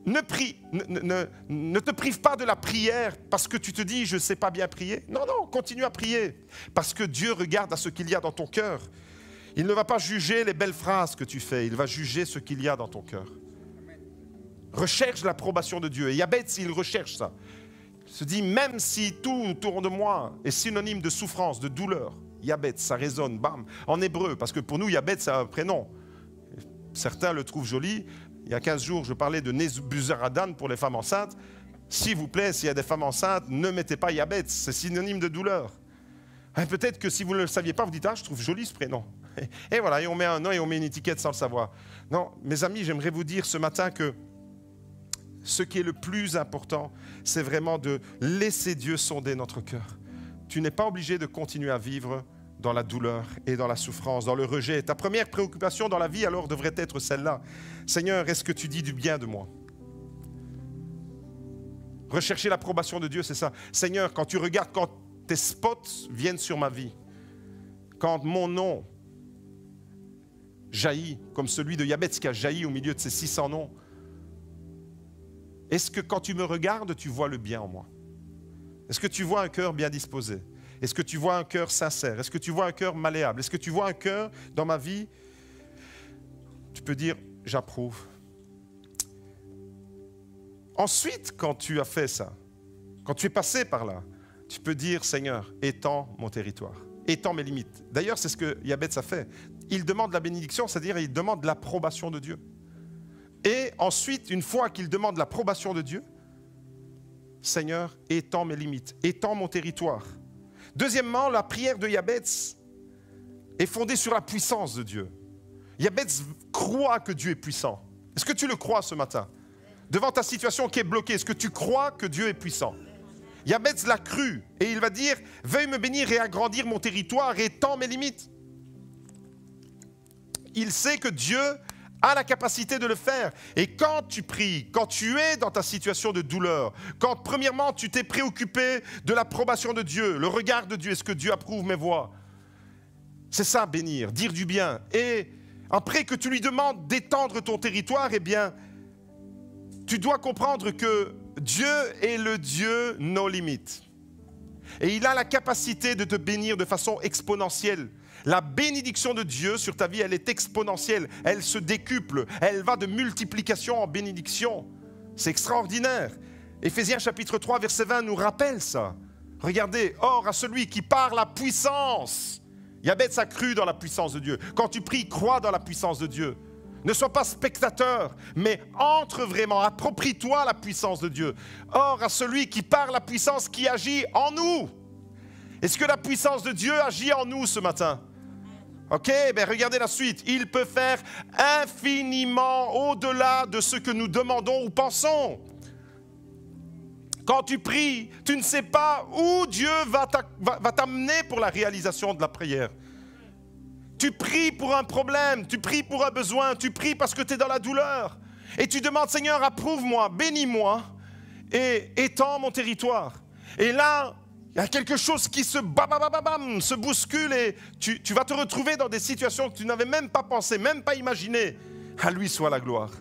ne te prive pas de la prière parce que tu te dis « je ne sais pas bien prier ». Non, non, continue à prier. Parce que Dieu regarde à ce qu'il y a dans ton cœur. Il ne va pas juger les belles phrases que tu fais. Il va juger ce qu'il y a dans ton cœur. Recherche l'approbation de Dieu. Et Yabetz, il recherche ça. Il se dit, même si tout autour de moi est synonyme de souffrance, de douleur, Yabetz, ça résonne, bam, en hébreu, parce que pour nous, Yabetz, c'est un prénom. Certains le trouvent joli. Il y a 15 jours, je parlais de Nebuzaradan pour les femmes enceintes. S'il vous plaît, s'il y a des femmes enceintes, ne mettez pas Yabetz, c'est synonyme de douleur. Peut-être que si vous ne le saviez pas, vous dites, ah, je trouve joli ce prénom. Et voilà, et on met un nom et on met une étiquette sans le savoir. Non, mes amis, j'aimerais vous dire ce matin que ce qui est le plus important, c'est vraiment de laisser Dieu sonder notre cœur. Tu n'es pas obligé de continuer à vivre dans la douleur et dans la souffrance, dans le rejet. Ta première préoccupation dans la vie, alors, devrait être celle-là. Seigneur, est-ce que tu dis du bien de moi? Rechercher l'approbation de Dieu, c'est ça. Seigneur, quand tu regardes, quand tes spots viennent sur ma vie, quand mon nom jaillit, comme celui de Yabetz qui a jailli au milieu de ces 600 noms, est-ce que quand tu me regardes, tu vois le bien en moi? Est-ce que tu vois un cœur bien disposé? Est-ce que tu vois un cœur sincère? Est-ce que tu vois un cœur malléable? Est-ce que tu vois un cœur dans ma vie? Tu peux dire, j'approuve. Ensuite, quand tu as fait ça, quand tu es passé par là, tu peux dire, Seigneur, étends mon territoire, étends mes limites. D'ailleurs, c'est ce que Yabetz a fait. Il demande la bénédiction, c'est-à-dire il demande l'approbation de Dieu. Et ensuite, une fois qu'il demande l'approbation de Dieu, Seigneur, étends mes limites, étends mon territoire. Deuxièmement, la prière de Yabetz est fondée sur la puissance de Dieu. Yabetz croit que Dieu est puissant. Est-ce que tu le crois ce matin? Devant ta situation qui est bloquée, est-ce que tu crois que Dieu est puissant? Yabetz l'a cru et il va dire, veuille me bénir et agrandir mon territoire et étends mes limites. Il sait que Dieu a la capacité de le faire. Et quand tu pries, quand tu es dans ta situation de douleur, quand premièrement tu t'es préoccupé de l'approbation de Dieu, le regard de Dieu, est-ce que Dieu approuve mes voies? C'est ça, bénir, dire du bien. Et après que tu lui demandes d'étendre ton territoire, eh bien, tu dois comprendre que Dieu est le Dieu no limit. Et il a la capacité de te bénir de façon exponentielle. La bénédiction de Dieu sur ta vie, elle est exponentielle, elle se décuple, elle va de multiplication en bénédiction. C'est extraordinaire. Éphésiens chapitre 3, verset 20 nous rappelle ça. Regardez, or à celui qui par la puissance, Yabetz a cru dans la puissance de Dieu. Quand tu pries, crois dans la puissance de Dieu. Ne sois pas spectateur, mais entre vraiment, approprie-toi la puissance de Dieu. Or à celui qui par la puissance qui agit en nous. Est-ce que la puissance de Dieu agit en nous ce matin? Ok, ben regardez la suite. Il peut faire infiniment au-delà de ce que nous demandons ou pensons. Quand tu pries, tu ne sais pas où Dieu va t'amener pour la réalisation de la prière. Tu pries pour un problème, tu pries pour un besoin, tu pries parce que tu es dans la douleur. Et tu demandes, Seigneur, approuve-moi, bénis-moi et étends mon territoire. Et là, il y a quelque chose qui se bouscule et tu vas te retrouver dans des situations que tu n'avais même pas pensé, même pas imaginé. À lui soit la gloire.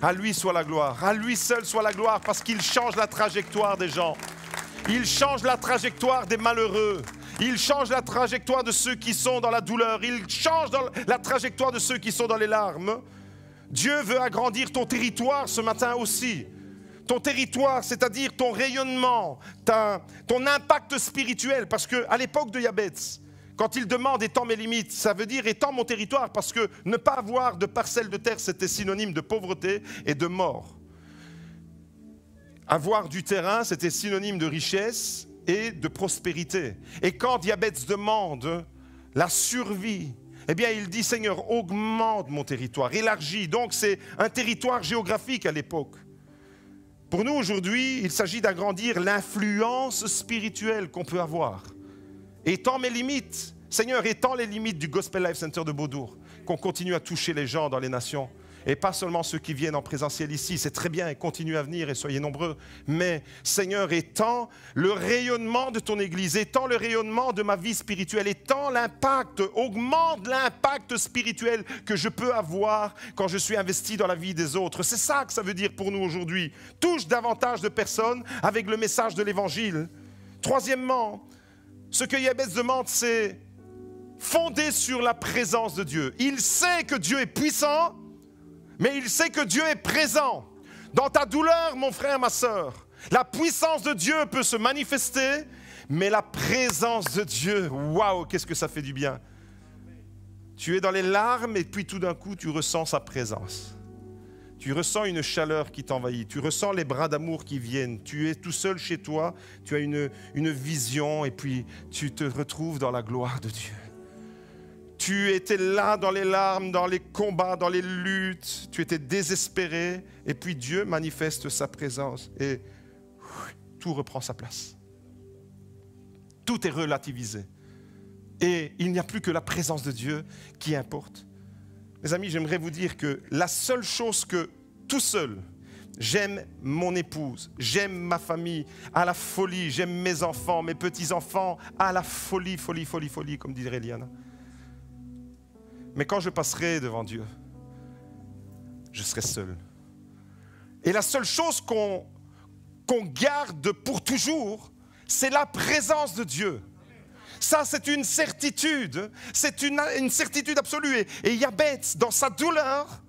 À lui soit la gloire. À lui seul soit la gloire parce qu'il change la trajectoire des gens. Il change la trajectoire des malheureux. Il change la trajectoire de ceux qui sont dans la douleur. Il change la trajectoire de ceux qui sont dans les larmes. Dieu veut agrandir ton territoire ce matin aussi. Ton territoire, c'est-à-dire ton rayonnement, ton impact spirituel. Parce qu'à l'époque de Yabetz, quand il demande « étends mes limites », ça veut dire « étends mon territoire » parce que ne pas avoir de parcelle de terre, c'était synonyme de pauvreté et de mort. Avoir du terrain, c'était synonyme de richesse et de prospérité. Et quand Yabetz demande la survie, eh bien il dit « Seigneur, augmente mon territoire, élargis ». Donc c'est un territoire géographique à l'époque. Pour nous, aujourd'hui, il s'agit d'agrandir l'influence spirituelle qu'on peut avoir. Étends mes limites. Seigneur, étends les limites du Gospel Life Center de Beaudour, qu'on continue à toucher les gens dans les nations. Et pas seulement ceux qui viennent en présentiel ici, c'est très bien, et continuez à venir et soyez nombreux. Mais Seigneur, étends le rayonnement de ton Église, étends le rayonnement de ma vie spirituelle, étends l'impact, augmente l'impact spirituel que je peux avoir quand je suis investi dans la vie des autres. C'est ça que ça veut dire pour nous aujourd'hui. Touche davantage de personnes avec le message de l'Évangile. Troisièmement, ce que Yabetz demande, c'est fondé sur la présence de Dieu. Il sait que Dieu est puissant, mais il sait que Dieu est présent. Dans ta douleur, mon frère, ma sœur, la puissance de Dieu peut se manifester, mais la présence de Dieu, waouh, qu'est-ce que ça fait du bien. Tu es dans les larmes et puis tout d'un coup, tu ressens sa présence. Tu ressens une chaleur qui t'envahit, tu ressens les bras d'amour qui viennent, tu es tout seul chez toi, tu as une vision et puis tu te retrouves dans la gloire de Dieu. Tu étais là dans les larmes, dans les combats, dans les luttes. Tu étais désespéré. Et puis Dieu manifeste sa présence. Et tout reprend sa place. Tout est relativisé. Et il n'y a plus que la présence de Dieu qui importe. Mes amis, j'aimerais vous dire que la seule chose que tout seul, j'aime mon épouse, j'aime ma famille à la folie, j'aime mes enfants, mes petits-enfants à la folie, folie, folie, folie, comme dirait Liana. Mais quand je passerai devant Dieu, je serai seul. Et la seule chose qu'on garde pour toujours, c'est la présence de Dieu. Ça, c'est une certitude. C'est une certitude absolue. Et Yabetz, dans sa douleur,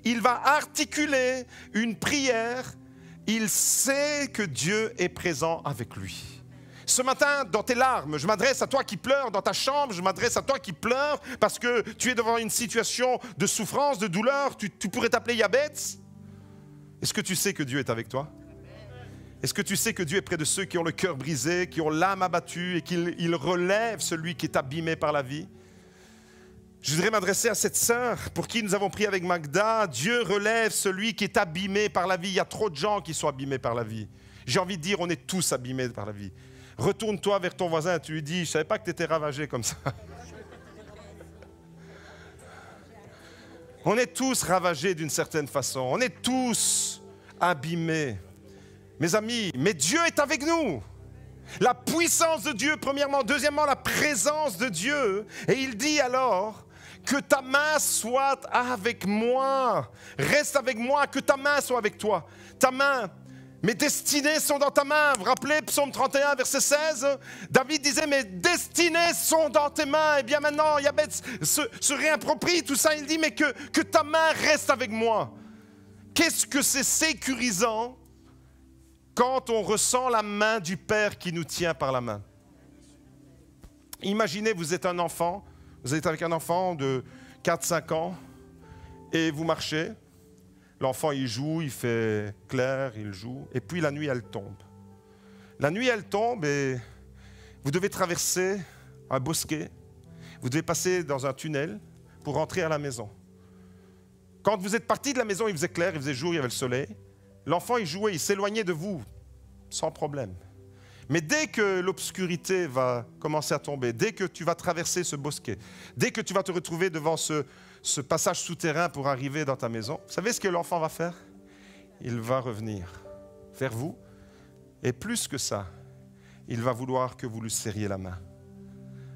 il va articuler une prière. Il sait que Dieu est présent avec lui. Ce matin, dans tes larmes, je m'adresse à toi qui pleures dans ta chambre, je m'adresse à toi qui pleures parce que tu es devant une situation de souffrance, de douleur, tu pourrais t'appeler Yabetz. Est-ce que tu sais que Dieu est avec toi? Est-ce que tu sais que Dieu est près de ceux qui ont le cœur brisé, qui ont l'âme abattue et qu'il relève celui qui est abîmé par la vie? Je voudrais m'adresser à cette sœur pour qui nous avons prié avec Magda. Dieu relève celui qui est abîmé par la vie. Il y a trop de gens qui sont abîmés par la vie. J'ai envie de dire, on est tous abîmés par la vie. Retourne-toi vers ton voisin et tu lui dis, je ne savais pas que tu étais ravagé comme ça. On est tous ravagés d'une certaine façon. On est tous abîmés. Mes amis, mais Dieu est avec nous. La puissance de Dieu, premièrement. Deuxièmement, la présence de Dieu. Et il dit alors, que ta main soit avec moi. Reste avec moi, que ta main soit avec toi. Ta main. Mes destinées sont dans ta main. Vous vous rappelez, psaume 31, verset 16, David disait, mes destinées sont dans tes mains. Et bien maintenant, Yabetz se réapproprie tout ça. Il dit, mais que ta main reste avec moi. Qu'est-ce que c'est sécurisant quand on ressent la main du Père qui nous tient par la main. Imaginez, vous êtes un enfant, vous êtes avec un enfant de 4-5 ans et vous marchez. L'enfant, il joue, il fait clair, il joue. Et puis la nuit, elle tombe. La nuit, elle tombe et vous devez traverser un bosquet. Vous devez passer dans un tunnel pour rentrer à la maison. Quand vous êtes parti de la maison, il faisait clair, il faisait jour, il y avait le soleil. L'enfant, il jouait, il s'éloignait de vous sans problème. Mais dès que l'obscurité va commencer à tomber, dès que tu vas traverser ce bosquet, dès que tu vas te retrouver devant ce passage souterrain pour arriver dans ta maison, vous savez ce que l'enfant va faire? Il va revenir vers vous. Et plus que ça, il va vouloir que vous lui serriez la main.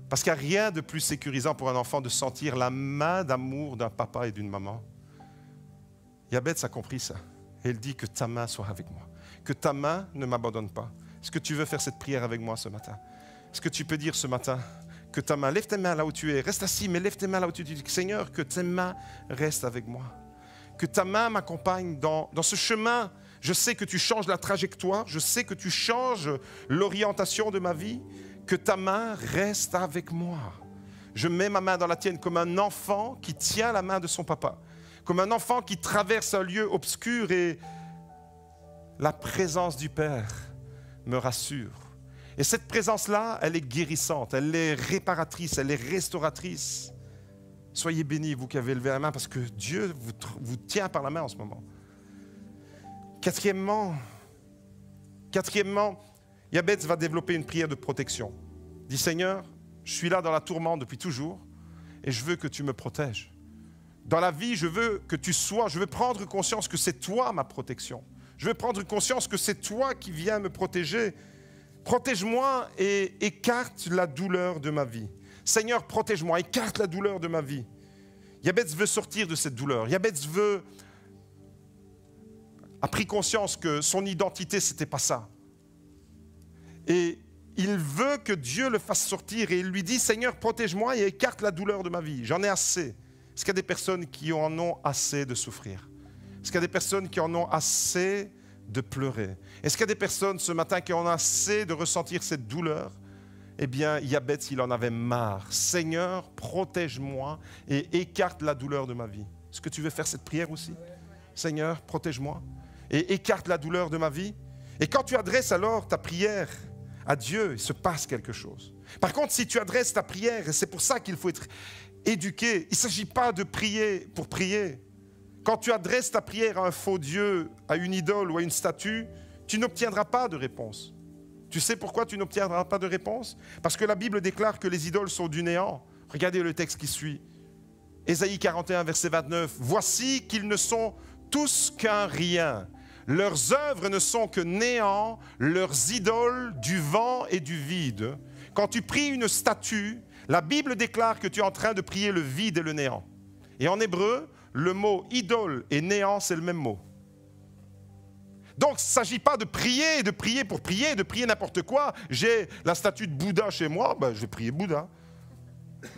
Parce qu'il n'y a rien de plus sécurisant pour un enfant de sentir la main d'amour d'un papa et d'une maman. Yabetz a compris ça. Et il dit que ta main soit avec moi. Que ta main ne m'abandonne pas. Est-ce que tu veux faire cette prière avec moi ce matin? Est-ce que tu peux dire ce matin que ta main, lève tes mains là où tu es, reste assis, mais lève tes mains là où tu es. Seigneur, que tes mains restent avec moi. Que ta main m'accompagne dans ce chemin. Je sais que tu changes la trajectoire, je sais que tu changes l'orientation de ma vie. Que ta main reste avec moi. Je mets ma main dans la tienne comme un enfant qui tient la main de son papa. Comme un enfant qui traverse un lieu obscur et la présence du Père me rassure. Et cette présence-là, elle est guérissante, elle est réparatrice, elle est restauratrice. Soyez bénis, vous qui avez levé la main, parce que Dieu vous tient par la main en ce moment. Quatrièmement, Yabetz va développer une prière de protection. Dis Seigneur, je suis là dans la tourmente depuis toujours et je veux que tu me protèges. Dans la vie, je veux que tu sois, je veux prendre conscience que c'est toi ma protection. Je veux prendre conscience que c'est toi qui viens me protéger. Protège-moi et écarte la douleur de ma vie. Seigneur, protège-moi, écarte la douleur de ma vie. Yabetz veut sortir de cette douleur. Yabetz a pris conscience que son identité, ce n'était pas ça. Et il veut que Dieu le fasse sortir et il lui dit, Seigneur, protège-moi et écarte la douleur de ma vie. J'en ai assez. Est-ce qu'il y a des personnes qui en ont assez de souffrir? Est-ce qu'il y a des personnes qui en ont assez de pleurer? Est-ce qu'il y a des personnes ce matin qui en ont assez de ressentir cette douleur? Eh bien, Yabetz, il en avait marre. Seigneur, protège-moi et écarte la douleur de ma vie. Est-ce que tu veux faire cette prière aussi? Seigneur, protège-moi et écarte la douleur de ma vie. Et quand tu adresses alors ta prière à Dieu, il se passe quelque chose. Par contre, si tu adresses ta prière, et c'est pour ça qu'il faut être éduqué, il ne s'agit pas de prier pour prier. Quand tu adresses ta prière à un faux Dieu, à une idole ou à une statue, tu n'obtiendras pas de réponse. Tu sais pourquoi tu n'obtiendras pas de réponse? Parce que la Bible déclare que les idoles sont du néant. Regardez le texte qui suit. Ésaïe 41, verset 29. « Voici qu'ils ne sont tous qu'un rien. Leurs œuvres ne sont que néant, leurs idoles du vent et du vide. » Quand tu pries une statue, la Bible déclare que tu es en train de prier le vide et le néant. Et en hébreu, le mot idole et néant, c'est le même mot. Donc, il ne s'agit pas de prier pour prier, de prier n'importe quoi. J'ai la statue de Bouddha chez moi, ben, je vais prier Bouddha.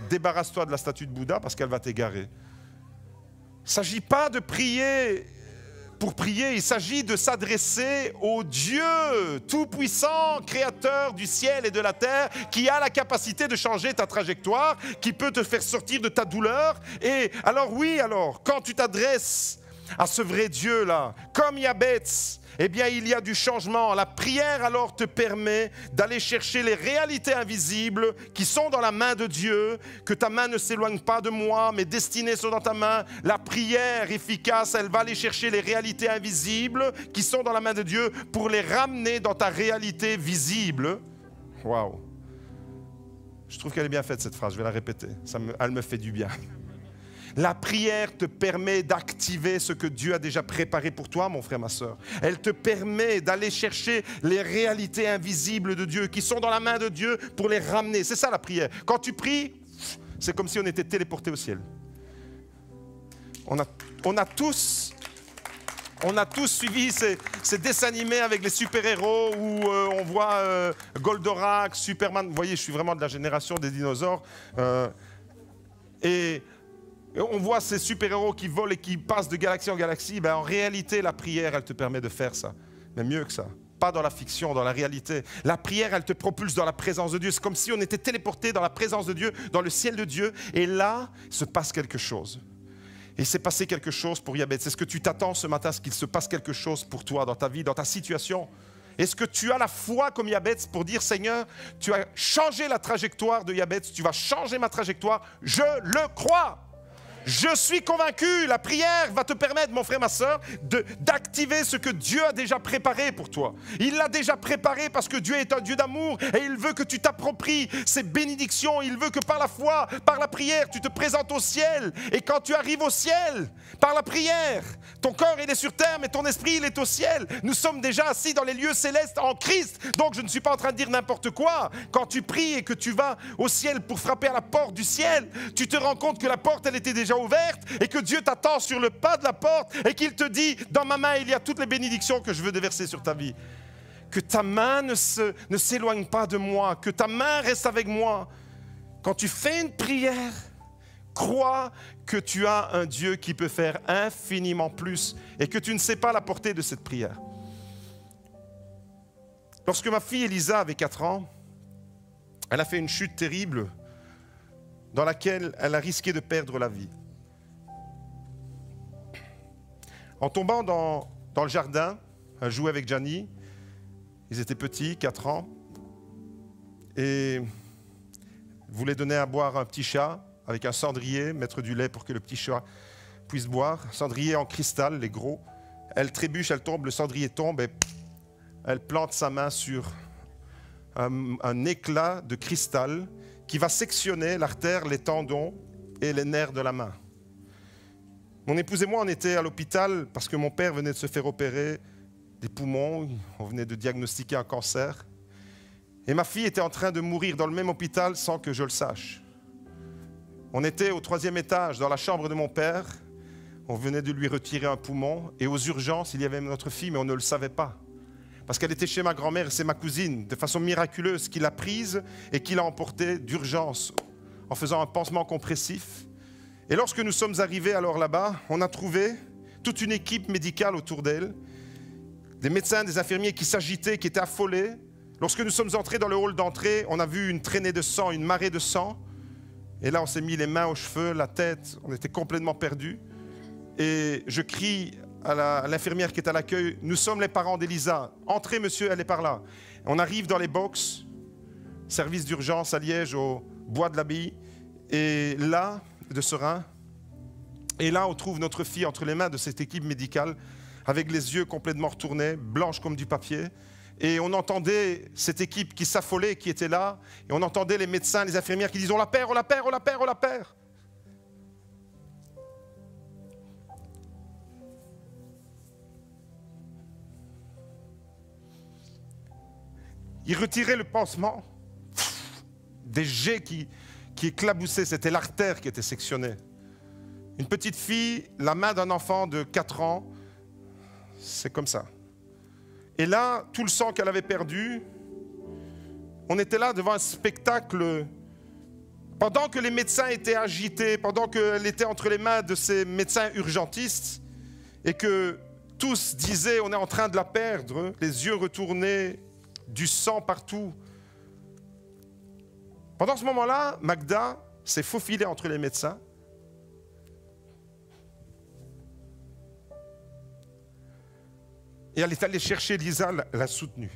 Débarrasse-toi de la statue de Bouddha parce qu'elle va t'égarer. Il ne s'agit pas de prier pour prier, il s'agit de s'adresser au Dieu tout-puissant, créateur du ciel et de la terre, qui a la capacité de changer ta trajectoire, qui peut te faire sortir de ta douleur. Et alors oui, quand tu t'adresses à ce vrai Dieu-là, comme Yabetz, eh bien, il y a du changement. La prière, alors, te permet d'aller chercher les réalités invisibles qui sont dans la main de Dieu, que ta main ne s'éloigne pas de moi, mes destinées sont dans ta main. La prière efficace, elle va aller chercher les réalités invisibles qui sont dans la main de Dieu pour les ramener dans ta réalité visible. Waouh! Je trouve qu'elle est bien faite, cette phrase. Je vais la répéter. Elle me fait du bien. La prière te permet d'activer ce que Dieu a déjà préparé pour toi, mon frère, ma soeur. Elle te permet d'aller chercher les réalités invisibles de Dieu, qui sont dans la main de Dieu, pour les ramener. C'est ça la prière. Quand tu pries, c'est comme si on était téléporté au ciel. On a tous suivi ces dessins animés avec les super-héros où on voit Goldorak, Superman. Vous voyez, je suis vraiment de la génération des dinosaures. Et on voit ces super-héros qui volent et qui passent de galaxie en galaxie. Ben, en réalité, la prière, elle te permet de faire ça. Mais mieux que ça. Pas dans la fiction, dans la réalité. La prière, elle te propulse dans la présence de Dieu. C'est comme si on était téléporté dans la présence de Dieu, dans le ciel de Dieu. Et là, il se passe quelque chose. Et il s'est passé quelque chose pour Yabetz. Est-ce que tu t'attends ce matin à ce qu'il se passe quelque chose pour toi, dans ta vie, dans ta situation? Est-ce que tu as la foi comme Yabetz pour dire, Seigneur, tu as changé la trajectoire de Yabetz, tu vas changer ma trajectoire, je le crois. Je suis convaincu, la prière va te permettre, mon frère, ma soeur, d'activer ce que Dieu a déjà préparé pour toi. Il l'a déjà préparé parce que Dieu est un Dieu d'amour et il veut que tu t'appropries ses bénédictions. Il veut que par la foi, par la prière, tu te présentes au ciel. Et quand tu arrives au ciel, par la prière, ton corps il est sur terre, mais ton esprit il est au ciel. Nous sommes déjà assis dans les lieux célestes en Christ. Donc je ne suis pas en train de dire n'importe quoi. Quand tu pries et que tu vas au ciel pour frapper à la porte du ciel, tu te rends compte que la porte elle était déjà ouverte et que Dieu t'attend sur le pas de la porte et qu'il te dit, dans ma main il y a toutes les bénédictions que je veux déverser sur ta vie. Que ta main ne s'éloigne pas de moi, que ta main reste avec moi. Quand tu fais une prière, crois que tu as un Dieu qui peut faire infiniment plus et que tu ne sais pas la portée de cette prière. Lorsque ma fille Elisa avait 4 ans, elle a fait une chute terrible dans laquelle elle a risqué de perdre la vie. En tombant dans le jardin, elle jouait avec Gianni. Ils étaient petits, 4 ans. Et voulait donner à boire un petit chat avec un cendrier, mettre du lait pour que le petit chat puisse boire. Cendrier en cristal, les gros. Elle trébuche, elle tombe, le cendrier tombe et elle plante sa main sur un éclat de cristal qui va sectionner l'artère, les tendons et les nerfs de la main. Mon épouse et moi, on était à l'hôpital parce que mon père venait de se faire opérer des poumons. On venait de diagnostiquer un cancer. Et ma fille était en train de mourir dans le même hôpital sans que je le sache. On était au 3e étage, dans la chambre de mon père. On venait de lui retirer un poumon. Et aux urgences, il y avait notre fille, mais on ne le savait pas. Parce qu'elle était chez ma grand-mère et c'est ma cousine, de façon miraculeuse, qui l'a prise et qui l'a emportée d'urgence en faisant un pansement compressif. Et lorsque nous sommes arrivés alors là-bas, on a trouvé toute une équipe médicale autour d'elle, des médecins, des infirmiers qui s'agitaient, qui étaient affolés. Lorsque nous sommes entrés dans le hall d'entrée, on a vu une traînée de sang, une marée de sang. Et là, on s'est mis les mains aux cheveux, la tête, on était complètement perdus. Et je crie à l'infirmière qui est à l'accueil, nous sommes les parents d'Elisa. Entrez, monsieur, elle est par là. On arrive dans les box, service d'urgence à Liège, au bois de l'Abbaye. Et là, de Serein. Et là, on trouve notre fille entre les mains de cette équipe médicale, avec les yeux complètement retournés, blanches comme du papier. Et on entendait cette équipe qui s'affolait, qui était là. Et on entendait les médecins, les infirmières qui disaient « On la perd, on la perd, on la perd, on la perd ». Ils retiraient le pansement, des jets qui éclaboussaient, c'était l'artère qui était sectionnée. Une petite fille, la main d'un enfant de 4 ans, c'est comme ça. Et là, tout le sang qu'elle avait perdu, on était là devant un spectacle. Pendant que les médecins étaient agités, pendant qu'elle était entre les mains de ces médecins urgentistes, et que tous disaient on est en train de la perdre, les yeux retournés, du sang partout. Pendant ce moment-là, Magda s'est faufilée entre les médecins. Et elle est allée chercher Lisa, l'a soutenue.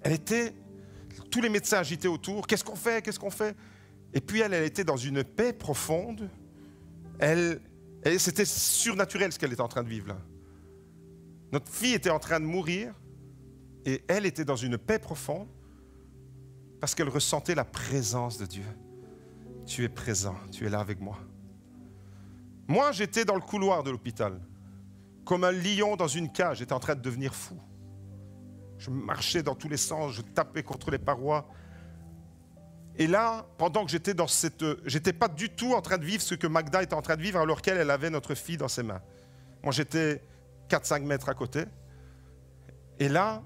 Elle était, tous les médecins agités autour, qu'est-ce qu'on fait, qu'est-ce qu'on fait? Et puis elle était dans une paix profonde. C'était surnaturel ce qu'elle était en train de vivre là. Notre fille était en train de mourir et elle était dans une paix profonde parce qu'elle ressentait la présence de Dieu. Tu es présent, tu es là avec moi. Moi, j'étais dans le couloir de l'hôpital, comme un lion dans une cage, j'étais en train de devenir fou. Je marchais dans tous les sens, je tapais contre les parois. Et là, pendant que j'étais dans j'étais pas du tout en train de vivre ce que Magda était en train de vivre alors qu'elle avait notre fille dans ses mains. Moi, j'étais 4-5 mètres à côté. Et là,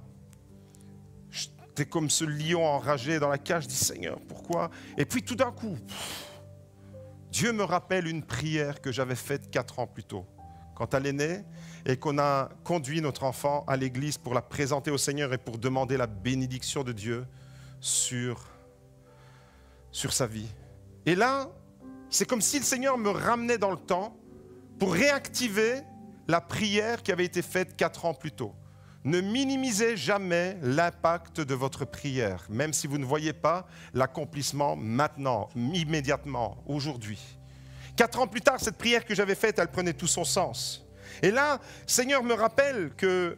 j'étais comme ce lion enragé dans la cage, je dis Seigneur, pourquoi? Et puis tout d'un coup, Dieu me rappelle une prière que j'avais faite 4 ans plus tôt, quand elle est née et qu'on a conduit notre enfant à l'église pour la présenter au Seigneur et pour demander la bénédiction de Dieu sur sa vie. Et là, c'est comme si le Seigneur me ramenait dans le temps pour réactiver la prière qui avait été faite 4 ans plus tôt. ne minimisez jamais l'impact de votre prière, même si vous ne voyez pas l'accomplissement maintenant, immédiatement, aujourd'hui. 4 ans plus tard, cette prière que j'avais faite, elle prenait tout son sens. Et là, Seigneur me rappelle que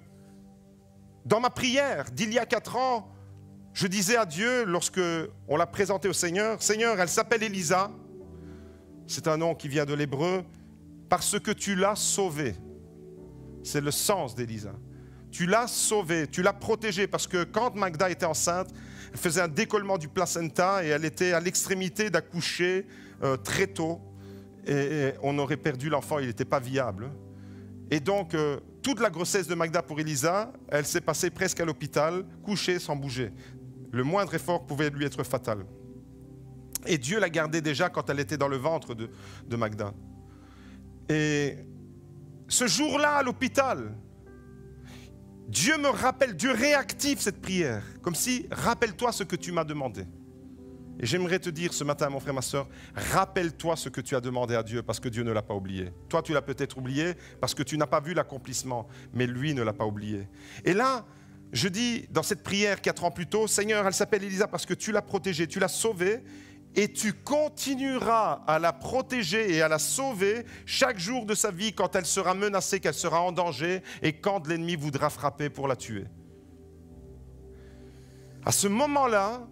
dans ma prière d'il y a 4 ans, je disais à Dieu, lorsque on l'a présentée au Seigneur, « Seigneur, elle s'appelle Élisa. C'est un nom qui vient de l'hébreu, parce que tu l'as sauvée. » C'est le sens d'Élisa. Tu l'as sauvée, tu l'as protégée, parce que quand Magda était enceinte, elle faisait un décollement du placenta et elle était à l'extrémité d'accoucher très tôt. Et on aurait perdu l'enfant, il n'était pas viable. Et donc, toute la grossesse de Magda pour Élisa, elle s'est passée presque à l'hôpital, couchée sans bouger. Le moindre effort pouvait lui être fatal. Et Dieu la gardait déjà quand elle était dans le ventre de Magda. Et ce jour-là, à l'hôpital, Dieu me rappelle, Dieu réactive cette prière, comme si, rappelle-toi ce que tu m'as demandé. Et j'aimerais te dire ce matin, mon frère, ma soeur, rappelle-toi ce que tu as demandé à Dieu, parce que Dieu ne l'a pas oublié. Toi, tu l'as peut-être oublié, parce que tu n'as pas vu l'accomplissement, mais lui ne l'a pas oublié. Et là, je dis, dans cette prière 4 ans plus tôt, Seigneur, elle s'appelle Élisa parce que tu l'as protégée, tu l'as sauvée, et tu continueras à la protéger et à la sauver chaque jour de sa vie quand elle sera menacée, qu'elle sera en danger et quand l'ennemi voudra frapper pour la tuer. À ce moment-là,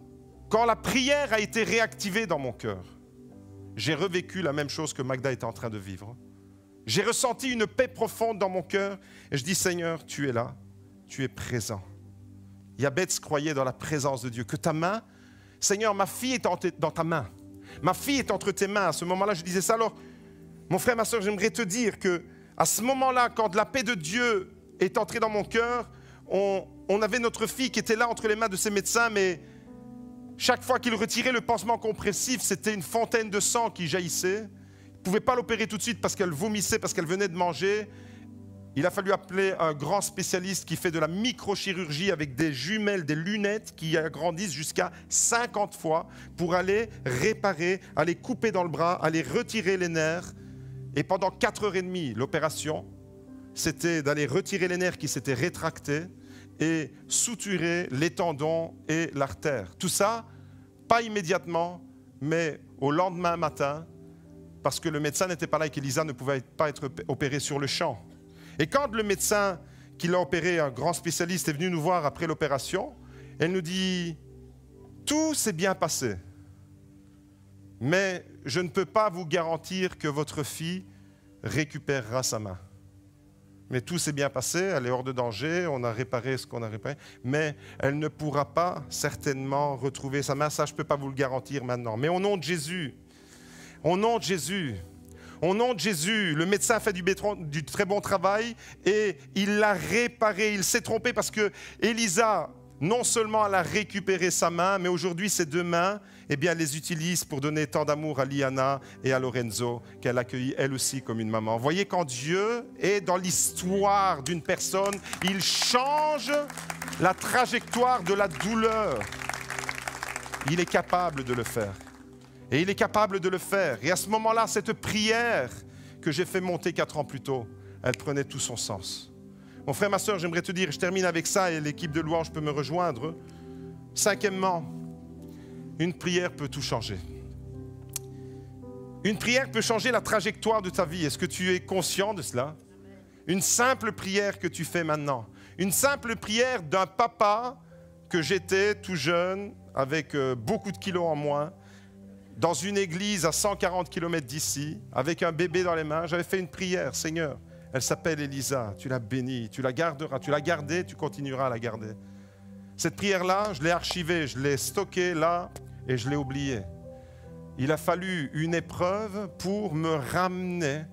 quand la prière a été réactivée dans mon cœur, j'ai revécu la même chose que Magda était en train de vivre. J'ai ressenti une paix profonde dans mon cœur et je dis, Seigneur, tu es là, tu es présent. Yabetz croyait dans la présence de Dieu, que ta main, Seigneur, ma fille est dans ta main. Ma fille est entre tes mains. À ce moment-là, je disais ça. Alors, mon frère, ma soeur, j'aimerais te dire qu'à ce moment-là, quand la paix de Dieu est entrée dans mon cœur, on avait notre fille qui était là entre les mains de ses médecins, mais chaque fois qu'il retirait le pansement compressif, c'était une fontaine de sang qui jaillissait. Il ne pouvait pas l'opérer tout de suite parce qu'elle vomissait, parce qu'elle venait de manger. Il a fallu appeler un grand spécialiste qui fait de la microchirurgie avec des jumelles, des lunettes qui agrandissent jusqu'à 50 fois pour aller réparer, aller couper dans le bras, aller retirer les nerfs. Et pendant 4h30, l'opération, c'était d'aller retirer les nerfs qui s'étaient rétractés et suturer les tendons et l'artère. Tout ça, pas immédiatement, mais au lendemain matin, parce que le médecin n'était pas là et qu'Élisa ne pouvait pas être opérée sur le champ. Et quand le médecin qui l'a opéré, un grand spécialiste, est venu nous voir après l'opération, elle nous dit « Tout s'est bien passé, mais je ne peux pas vous garantir que votre fille récupérera sa main. Mais tout s'est bien passé, elle est hors de danger, on a réparé ce qu'on a réparé, mais elle ne pourra pas certainement retrouver sa main, ça je ne peux pas vous le garantir maintenant. Mais au nom de Jésus, au nom de Jésus, au nom de Jésus, le médecin a fait du très bon travail et il l'a réparé. Il s'est trompé parce que Élisa, non seulement elle a récupéré sa main, mais aujourd'hui ses 2 mains, eh bien, elle les utilise pour donner tant d'amour à Liana et à Lorenzo, qu'elle accueillit elle aussi comme une maman. Voyez, quand Dieu est dans l'histoire d'une personne, il change la trajectoire de la douleur. Il est capable de le faire. Et il est capable de le faire. Et à ce moment-là, cette prière que j'ai fait monter 4 ans plus tôt, elle prenait tout son sens. Mon frère, ma soeur, j'aimerais te dire, je termine avec ça et l'équipe de louange peut me rejoindre. 5e, une prière peut tout changer. Une prière peut changer la trajectoire de ta vie. Est-ce que tu es conscient de cela? Une simple prière que tu fais maintenant. Une simple prière d'un papa que j'étais tout jeune, avec beaucoup de kilos en moins, dans une église à 140 km d'ici, avec un bébé dans les mains. J'avais fait une prière, Seigneur, elle s'appelle Élisa, tu la bénis, tu la garderas, tu l'as gardée, tu continueras à la garder. Cette prière-là, je l'ai archivée, je l'ai stockée là et je l'ai oubliée. Il a fallu une épreuve pour me ramener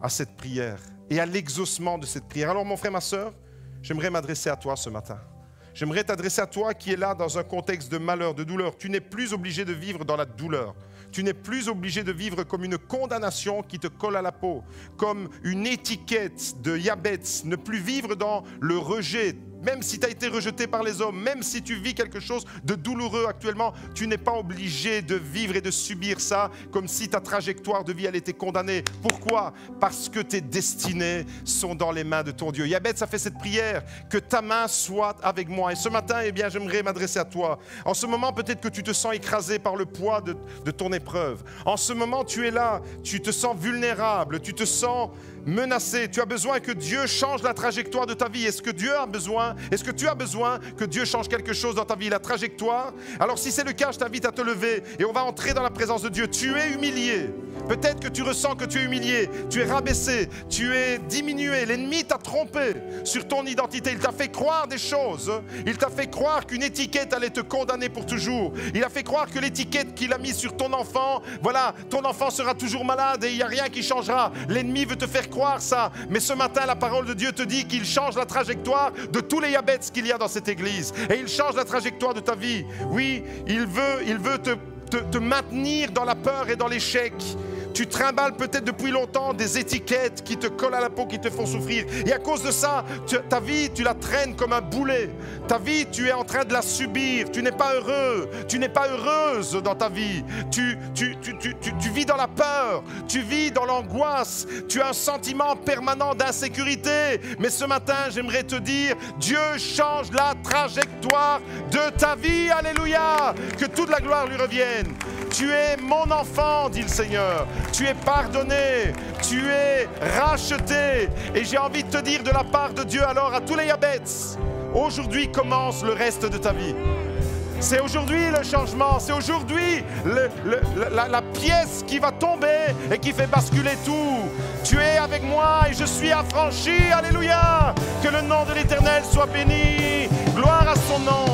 à cette prière et à l'exaucement de cette prière. Alors mon frère, ma soeur, j'aimerais m'adresser à toi ce matin. J'aimerais t'adresser à toi qui es là dans un contexte de malheur, de douleur. Tu n'es plus obligé de vivre dans la douleur. tu n'es plus obligé de vivre comme une condamnation qui te colle à la peau, comme une étiquette de Yabetz, ne plus vivre dans le rejet. Même si tu as été rejeté par les hommes, même si tu vis quelque chose de douloureux actuellement, tu n'es pas obligé de vivre et de subir ça comme si ta trajectoire de vie elle était condamnée. Pourquoi? Parce que tes destinées sont dans les mains de ton Dieu. Yabetz a fait cette prière, que ta main soit avec moi. Et ce matin, eh bien, j'aimerais m'adresser à toi. En ce moment, peut-être que tu te sens écrasé par le poids de ton épreuve. En ce moment, tu es là, tu te sens vulnérable, tu te sens menacé. Tu as besoin que Dieu change la trajectoire de ta vie. Est-ce que tu as besoin que Dieu change quelque chose dans ta vie, la trajectoire? Alors si c'est le cas, je t'invite à te lever et on va entrer dans la présence de Dieu. Tu es humilié. Peut-être que tu ressens que tu es humilié, tu es rabaissé, tu es diminué. L'ennemi t'a trompé sur ton identité. Il t'a fait croire des choses. Il t'a fait croire qu'une étiquette allait te condamner pour toujours. Il a fait croire que l'étiquette qu'il a mise sur ton enfant, voilà, ton enfant sera toujours malade et il n'y a rien qui changera. L'ennemi veut te faire croire ça. Mais ce matin, la parole de Dieu te dit qu'il change la trajectoire de tous les Yabetz qu'il y a dans cette église. Et il change la trajectoire de ta vie. Oui, il veut te maintenir dans la peur et dans l'échec. Tu trimbales peut-être depuis longtemps des étiquettes qui te collent à la peau, qui te font souffrir. Et à cause de ça, ta vie, tu la traînes comme un boulet. Ta vie, tu es en train de la subir. Tu n'es pas heureux. Tu n'es pas heureuse dans ta vie. Tu vis dans la peur. Tu vis dans l'angoisse. Tu as un sentiment permanent d'insécurité. Mais ce matin, j'aimerais te dire, Dieu change la trajectoire de ta vie. Alléluia. Que toute la gloire lui revienne. Tu es mon enfant, dit le Seigneur. Tu es pardonné, tu es racheté. Et j'ai envie de te dire de la part de Dieu alors à tous les Yabetz, aujourd'hui commence le reste de ta vie. C'est aujourd'hui le changement, c'est aujourd'hui la pièce qui va tomber et qui fait basculer tout. Tu es avec moi et je suis affranchi, alléluia. Que le nom de l'Éternel soit béni, gloire à son nom.